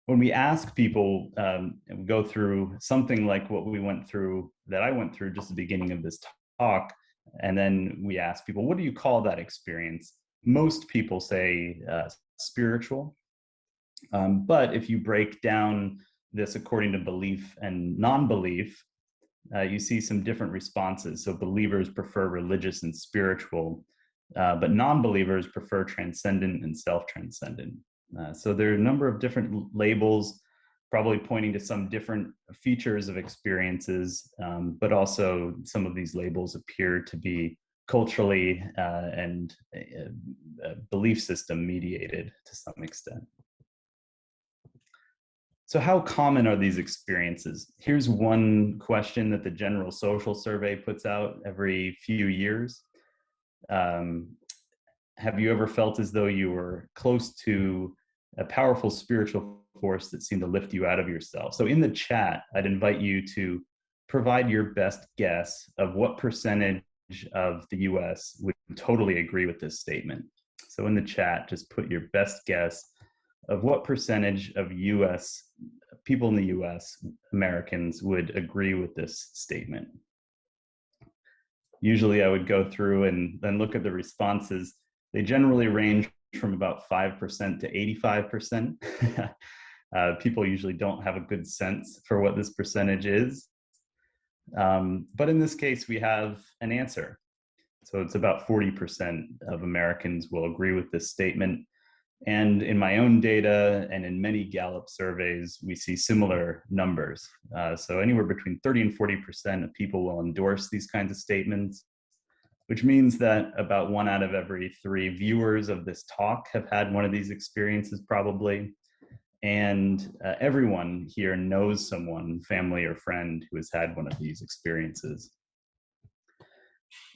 When we ask people, and we go through something like what we went through, that I went through just at the beginning of this talk, and then we ask people, what do you call that experience? Most people say spiritual. But if you break down this according to belief and non-belief, you see some different responses. So believers prefer religious and spiritual, but non-believers prefer transcendent and self-transcendent. So there are a number of different labels, probably pointing to some different features of experiences, but also some of these labels appear to be culturally and belief system mediated to some extent. So how common are these experiences? Here's one question that the General Social Survey puts out every few years. Have you ever felt as though you were close to a powerful spiritual force that seemed to lift you out of yourself? So in the chat, I'd invite you to provide your best guess of what percentage of the US would totally agree with this statement. So in the chat, just put your best guess of what percentage of people in the US, Americans, would agree with this statement. Usually I would go through and then look at the responses. They generally range from about 5% to 85%. People usually don't have a good sense for what this percentage is. But in this case, we have an answer. So it's about 40% of Americans will agree with this statement. And in my own data and in many Gallup surveys, we see similar numbers. So anywhere between 30 and 40% of people will endorse these kinds of statements, which means that about 1 out of every 3 viewers of this talk have had one of these experiences probably. And everyone here knows someone, family or friend, who has had one of these experiences.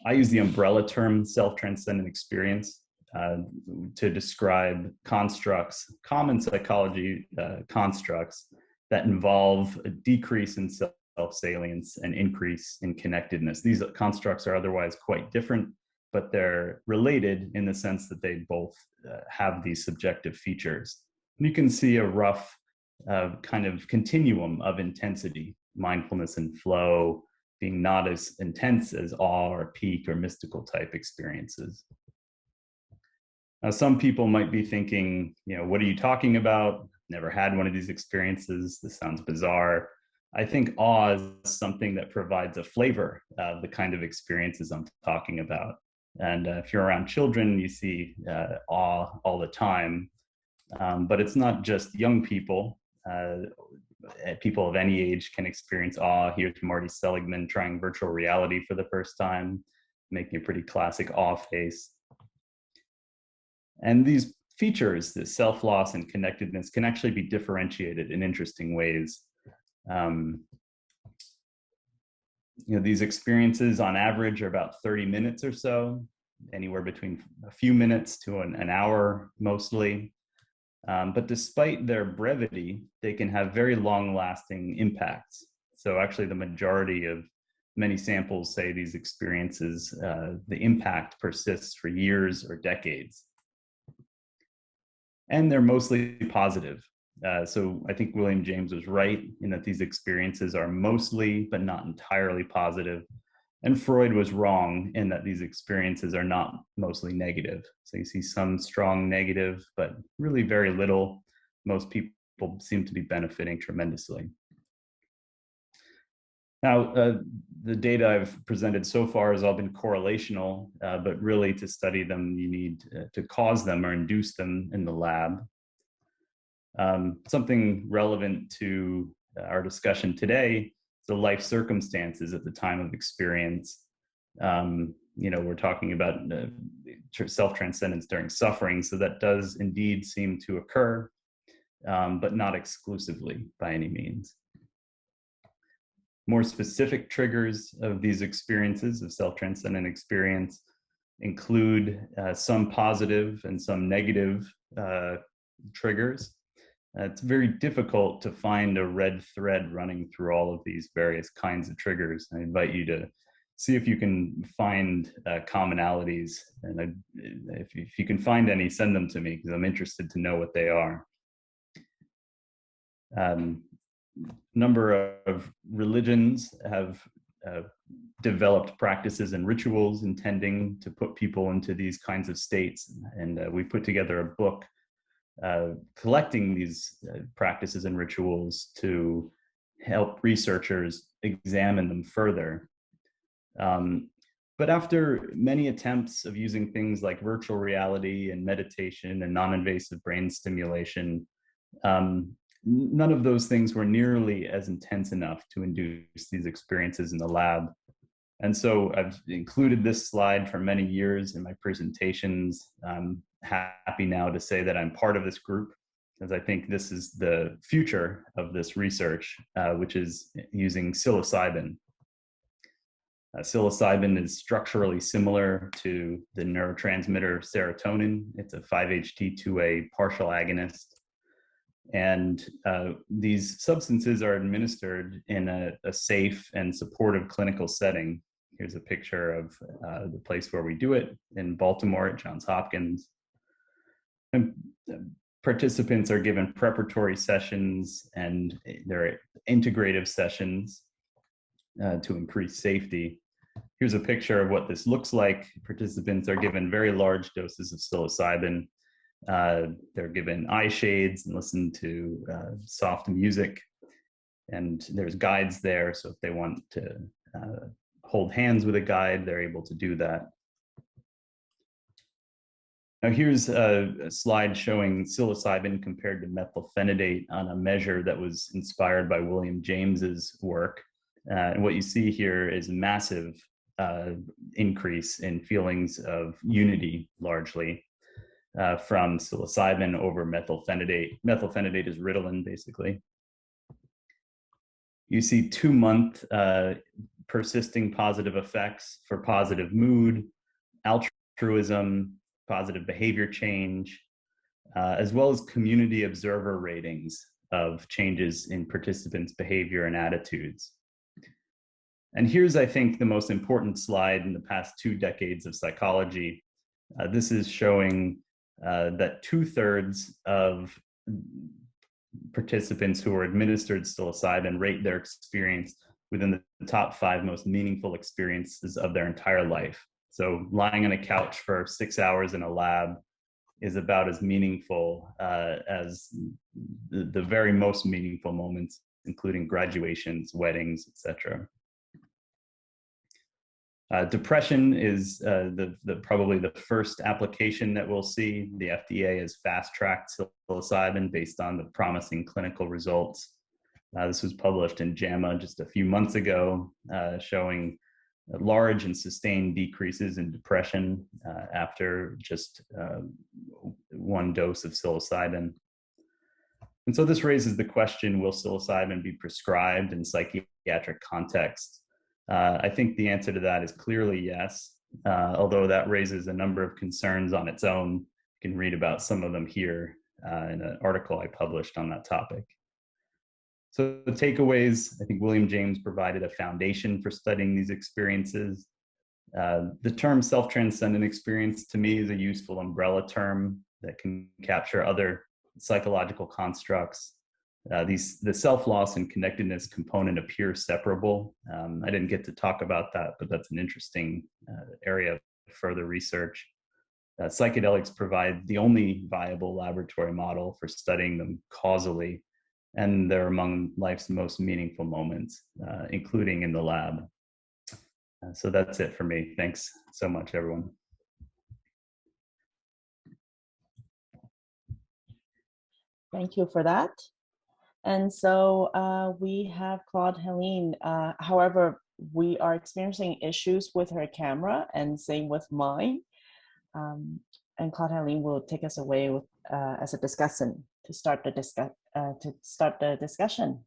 I use the umbrella term self-transcendent experience to describe constructs, common psychology constructs that involve a decrease in self-salience and increase in connectedness. These constructs are otherwise quite different, but they're related in the sense that they both have these subjective features. And you can see a rough kind of continuum of intensity, mindfulness and flow being not as intense as awe or peak or mystical type experiences. Now, some people might be thinking, what are you talking about? Never had one of these experiences. This sounds bizarre. I think awe is something that provides a flavor of the kind of experiences I'm talking about. And if you're around children, you see awe all the time. But it's not just young people. People of any age can experience awe. Here's Marty Seligman trying virtual reality for the first time, making a pretty classic awe face. And these features, the self-loss and connectedness, can actually be differentiated in interesting ways. These experiences on average are about 30 minutes or so, anywhere between a few minutes to an hour mostly. But despite their brevity, they can have very long-lasting impacts. So actually the majority of many samples say these experiences, the impact persists for years or decades. And they're mostly positive. So I think William James was right in that these experiences are mostly, but not entirely positive. And Freud was wrong in that these experiences are not mostly negative. So you see some strong negative, but really very little. Most people seem to be benefiting tremendously. Now, the data I've presented so far has all been correlational, but really to study them, you need to cause them or induce them in the lab. Something relevant to our discussion today, the life circumstances at the time of experience. We're talking about self-transcendence during suffering, so that does indeed seem to occur, but not exclusively by any means. More specific triggers of these experiences of self-transcendent experience include some positive and some negative triggers. It's very difficult to find a red thread running through all of these various kinds of triggers. I invite you to see if you can find commonalities, and if you can find any, send them to me, because I'm interested to know what they are. Number of religions have developed practices and rituals intending to put people into these kinds of states, and we put together a book collecting these practices and rituals to help researchers examine them further. But after many attempts of using things like virtual reality and meditation and non-invasive brain stimulation, none of those things were nearly as intense enough to induce these experiences in the lab. And so I've included this slide for many years in my presentations. I'm happy now to say that I'm part of this group, because I think this is the future of this research, which is using psilocybin. Psilocybin is structurally similar to the neurotransmitter serotonin. It's a 5-HT2A partial agonist. And these substances are administered in a safe and supportive clinical setting. Here's a picture of the place where we do it in Baltimore at Johns Hopkins. And participants are given preparatory sessions, and there are integrative sessions to increase safety. Here's a picture of what this looks like. Participants are given very large doses of psilocybin. They're given eye shades and listen to soft music. And there's guides there, so if they want to hold hands with a guide, they're able to do that. Now here's a slide showing psilocybin compared to methylphenidate on a measure that was inspired by William James's work. And what you see here is a massive increase in feelings of unity, largely. from psilocybin over methylphenidate. Methylphenidate is Ritalin, basically. You see 2-month persisting positive effects for positive mood, altruism, positive behavior change, as well as community observer ratings of changes in participants' behavior and attitudes. And here's, I think, the most important slide in the past 2 decades of psychology. This is showing that 2/3 of participants who were administered psilocybin rate their experience within the top 5 most meaningful experiences of their entire life. So lying on a couch for 6 hours in a lab is about as meaningful as the very most meaningful moments, including graduations, weddings, etc. Depression is probably the first application that we'll see. The FDA has fast-tracked psilocybin based on the promising clinical results. This was published in JAMA just a few months ago, showing large and sustained decreases in depression after just 1 dose of psilocybin. And so this raises the question, will psilocybin be prescribed in psychiatric contexts? I think the answer to that is clearly yes, although that raises a number of concerns on its own. You can read about some of them here in an article I published on that topic. So the takeaways, I think William James provided a foundation for studying these experiences. The term self-transcendent experience to me is a useful umbrella term that can capture other psychological constructs. The self-loss and connectedness component appear separable. I didn't get to talk about that, but that's an interesting area of further research. Psychedelics provide the only viable laboratory model for studying them causally, and they're among life's most meaningful moments, including in the lab. So that's it for me. Thanks so much, everyone. Thank you for that. And so we have Claude-Hélène. However, we are experiencing issues with her camera, and same with mine. And Claude-Hélène will take us away with, as a discussant to start the discussion.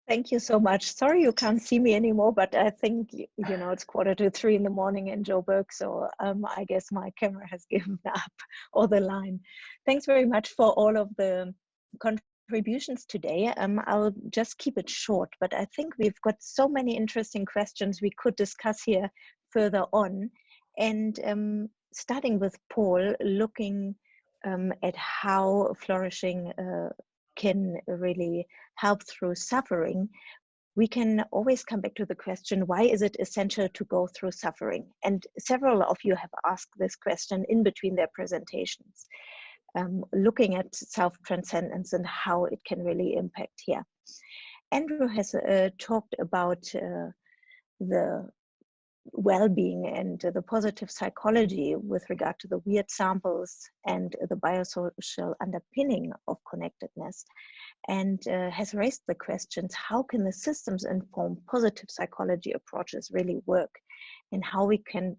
Thank you so much. Sorry you can't see me anymore, but I think, you know, it's 2:45 in the morning in Joburg, so I guess my camera has given up, or the line. Thanks very much for all of the contributions today. I'll just keep it short, but I think we've got so many interesting questions we could discuss here further on. And starting with Paul, looking at how flourishing can really help through suffering, we can always come back to the question, why is it essential to go through suffering? And several of you have asked this question in between their presentations, looking at self-transcendence and how it can really impact here. Andrew has talked about the well-being and the positive psychology with regard to the weird samples and the biosocial underpinning of connectedness, and has raised the questions, how can the systems informed positive psychology approaches really work, and how we can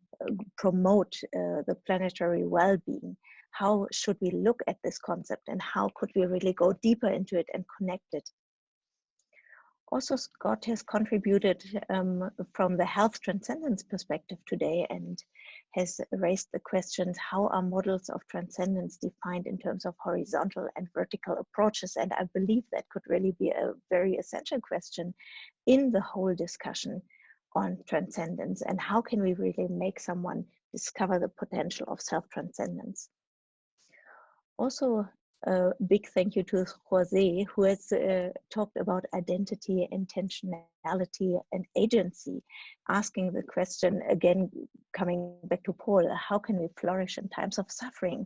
promote the planetary well-being? How should we look at this concept, and how could we really go deeper into it and connect it? Also, Scott has contributed from the health transcendence perspective today, and has raised the questions, how are models of transcendence defined in terms of horizontal and vertical approaches? And I believe that could really be a very essential question in the whole discussion on transcendence, and how can we really make someone discover the potential of self-transcendence. Also, a big thank you to José, who has talked about identity, intentionality, and agency, asking the question, again, coming back to Paul, how can we flourish in times of suffering,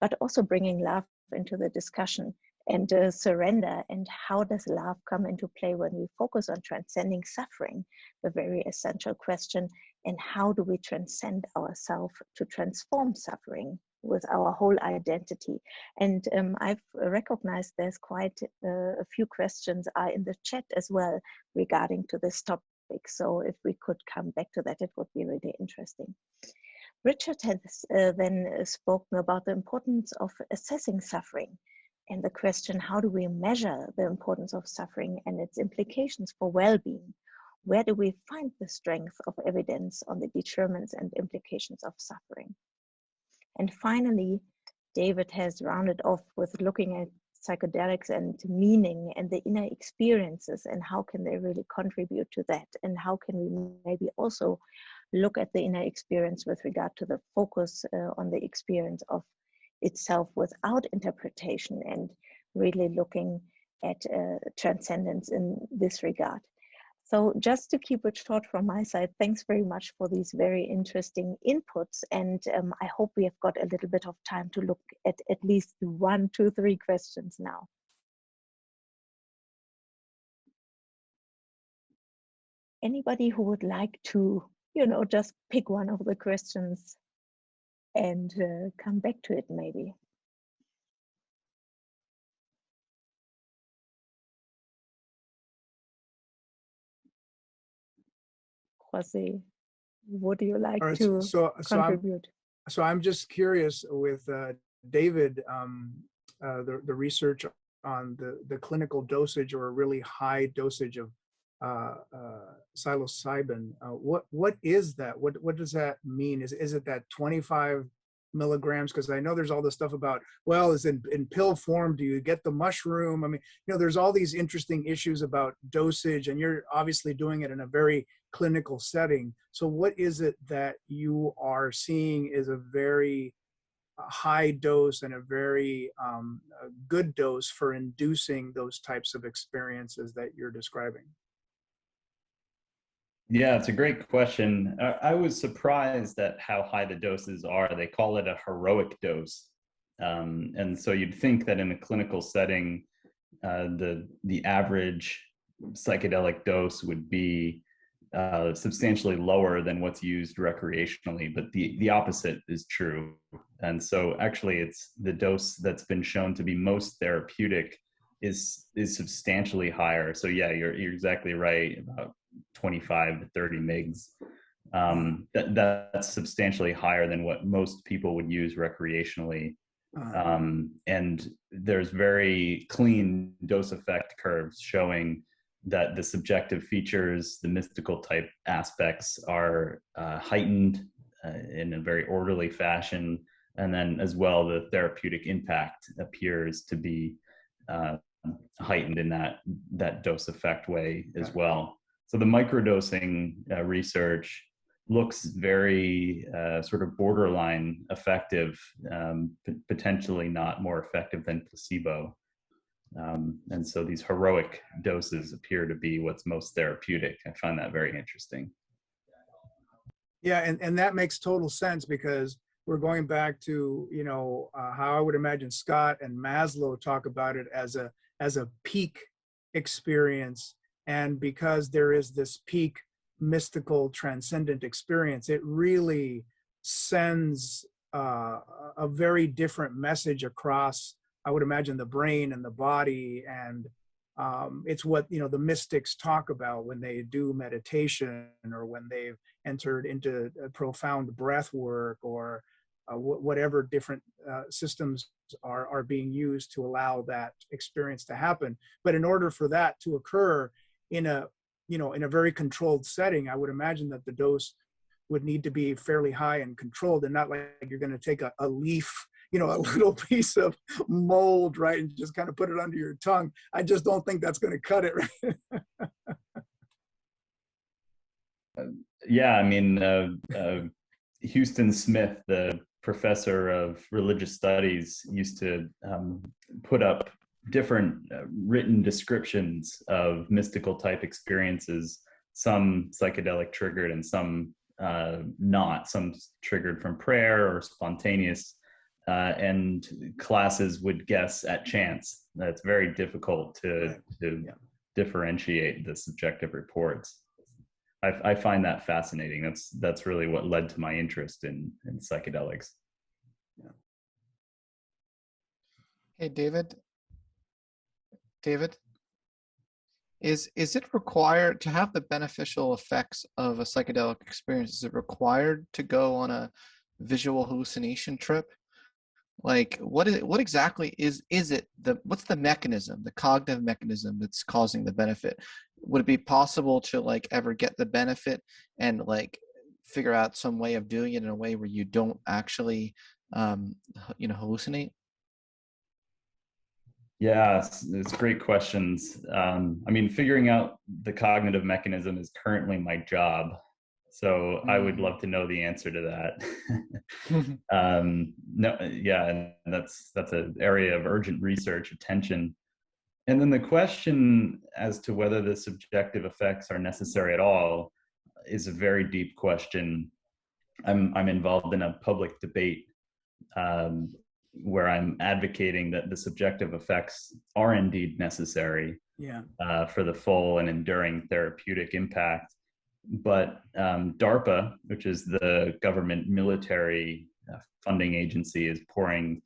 but also bringing love into the discussion, and surrender, and how does love come into play when we focus on transcending suffering, the very essential question, and how do we transcend ourselves to transform suffering with our whole identity? And I've recognized there's quite a few questions are in the chat as well regarding to this topic. So if we could come back to that, it would be really interesting. Richard has then spoken about the importance of assessing suffering and the question, how do we measure the importance of suffering and its implications for well-being? Where do we find the strength of evidence on the determinants and implications of suffering? And finally, David has rounded off with looking at psychedelics and meaning and the inner experiences and how can they really contribute to that, and how can we maybe also look at the inner experience with regard to the focus on the experience of itself without interpretation, and really looking at transcendence in this regard. So just to keep it short from my side, thanks very much for these very interesting inputs. And I hope we have got a little bit of time to look at least 1, 2, 3 questions now. Anybody who would like to, just pick one of the questions and come back to it maybe. José, would you like to contribute? So I'm just curious with David, the research on the clinical dosage or a really high dosage of psilocybin. What is that? What does that mean? Is it that 25 milligrams? Because I know there's all this stuff about, well, is in pill form, do you get the mushroom? I mean, there's all these interesting issues about dosage, and you're obviously doing it in a very clinical setting. So what is it that you are seeing is a very high dose and a very good dose for inducing those types of experiences that you're describing? Yeah, it's a great question. I was surprised at how high the doses are. They call it a heroic dose. And so you'd think that in a clinical setting, the average psychedelic dose would be substantially lower than what's used recreationally, but the opposite is true. And so actually it's the dose that's been shown to be most therapeutic is substantially higher. So yeah, you're exactly right, about 25 to 30 mgs. That's substantially higher than what most people would use recreationally. And there's very clean dose effect curves showing that the subjective features, the mystical type aspects are heightened in a very orderly fashion. And then as well, the therapeutic impact appears to be heightened in that dose effect way as well. So the microdosing research looks very sort of borderline effective, potentially not more effective than placebo. And so these heroic doses appear to be what's most therapeutic. I find that very interesting. Yeah, and that makes total sense, because we're going back to, how I would imagine Scott and Maslow talk about it as a peak experience. And because there is this peak mystical transcendent experience, it really sends a very different message across, I would imagine, the brain and the body. And it's what, the mystics talk about when they do meditation, or when they've entered into profound breath work, or whatever different systems are being used to allow that experience to happen. But in order for that to occur in a very controlled setting, I would imagine that the dose would need to be fairly high and controlled, and not like you're going to take a leaf, a little piece of mold, right, and just kind of put it under your tongue. I just don't think that's going to cut it, right? Yeah, I mean, Houston Smith, the professor of religious studies, used to put up different written descriptions of mystical type experiences, some psychedelic triggered and some not, some triggered from prayer or spontaneous, and classes would guess at chance. That's very difficult to differentiate the subjective reports. I find that fascinating. That's really what led to my interest in psychedelics. Yeah. Hey, David, is it required to have the beneficial effects of a psychedelic experience? Is it required to go on a visual hallucination trip? Like, what exactly is it? What's the mechanism, the cognitive mechanism that's causing the benefit? Would it be possible to like ever get the benefit and like figure out some way of doing it in a way where you don't actually, hallucinate? Yeah, it's great questions. I mean, figuring out the cognitive mechanism is currently my job. So I would love to know the answer to that. No, yeah, and that's an area of urgent research attention. And then the question as to whether the subjective effects are necessary at all is a very deep question. I'm involved in a public debate where I'm advocating that the subjective effects are indeed necessary for the full and enduring therapeutic impact. But DARPA, which is the government military funding agency, is pouring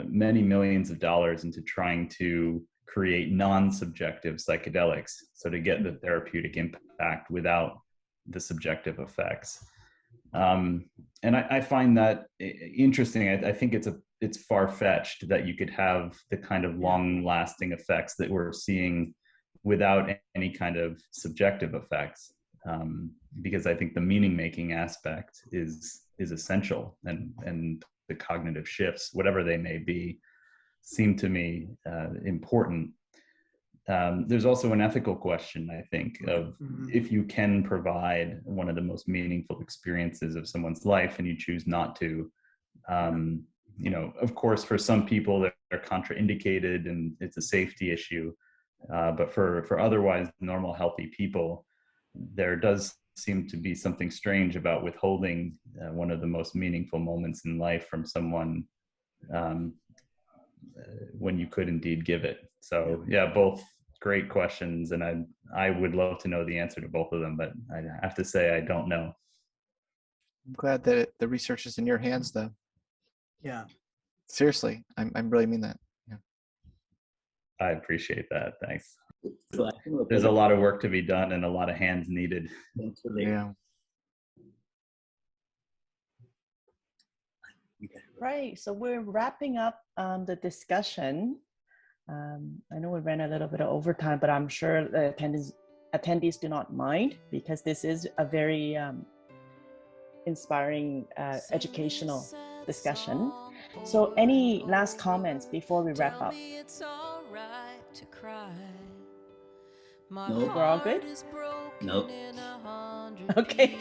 many millions of dollars into trying to create non-subjective psychedelics, so to get the therapeutic impact without the subjective effects. And I find that interesting. I think it's far-fetched that you could have the kind of long-lasting effects that we're seeing without any kind of subjective effects. Because I think the meaning-making aspect is essential, and the cognitive shifts, whatever they may be, seem to me important. There's also an ethical question, I think, of if you can provide one of the most meaningful experiences of someone's life and you choose not to. Of course, for some people they're contraindicated and it's a safety issue, but for otherwise normal, healthy people, there does seem to be something strange about withholding one of the most meaningful moments in life from someone when you could indeed give it. So yeah, both great questions, and I would love to know the answer to both of them, but I have to say I don't know. I'm glad that the research is in your hands, though. Yeah. Seriously, I really mean that. Yeah. I appreciate that. Thanks. There's a lot of work to be done and a lot of hands needed. Yeah. Right. So we're wrapping up the discussion. I know we ran a little bit of overtime, but I'm sure the attendees do not mind, because this is a very inspiring educational discussion. So any last comments before we wrap up? No. We're all good? No. Okay.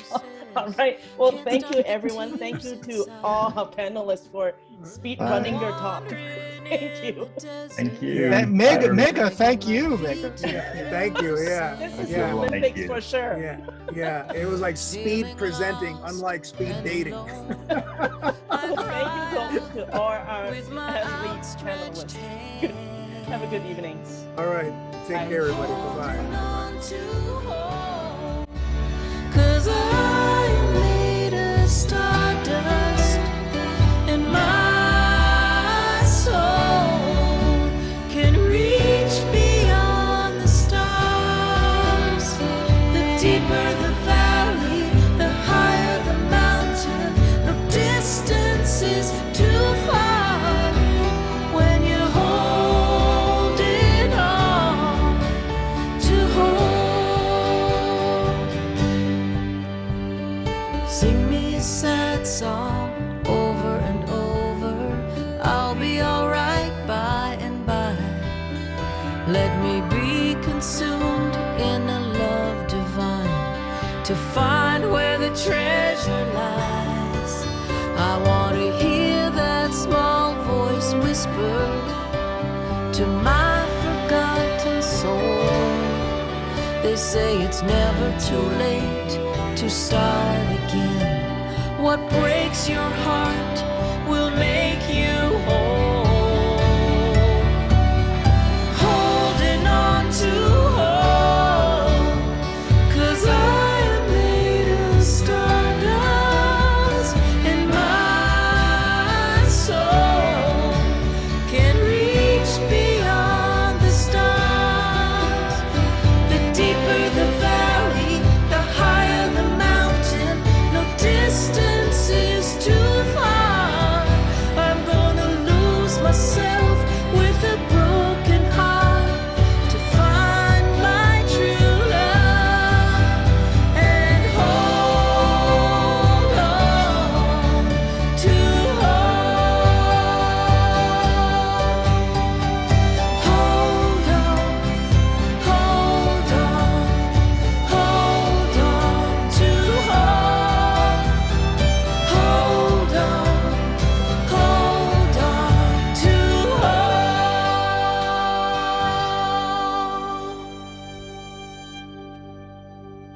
All right. Well, thank you, everyone. Thank you to all our panelists for speed running their talk. Thank you. Thank you. Mega, thank you, Mega. Yeah, thank you. Yeah. This is Yeah. Olympics for sure. Yeah. It was like speed presenting, unlike speed dating. Thank you to all our athletes, panelists. Have a good evening. All right. Take care, everybody. Bye-bye. Cause I'm made of stardust, and my soul can reach beyond the stars. The deeper the valley, the higher the mountain. No distance is too far when you're holding on to hold. Sing me a sad song over and over. I'll be alright by and by. Let me be consumed in a love divine, to find where the treasure lies. I want to hear that small voice whisper to my forgotten soul. They say it's never too late to start again. What breaks your heart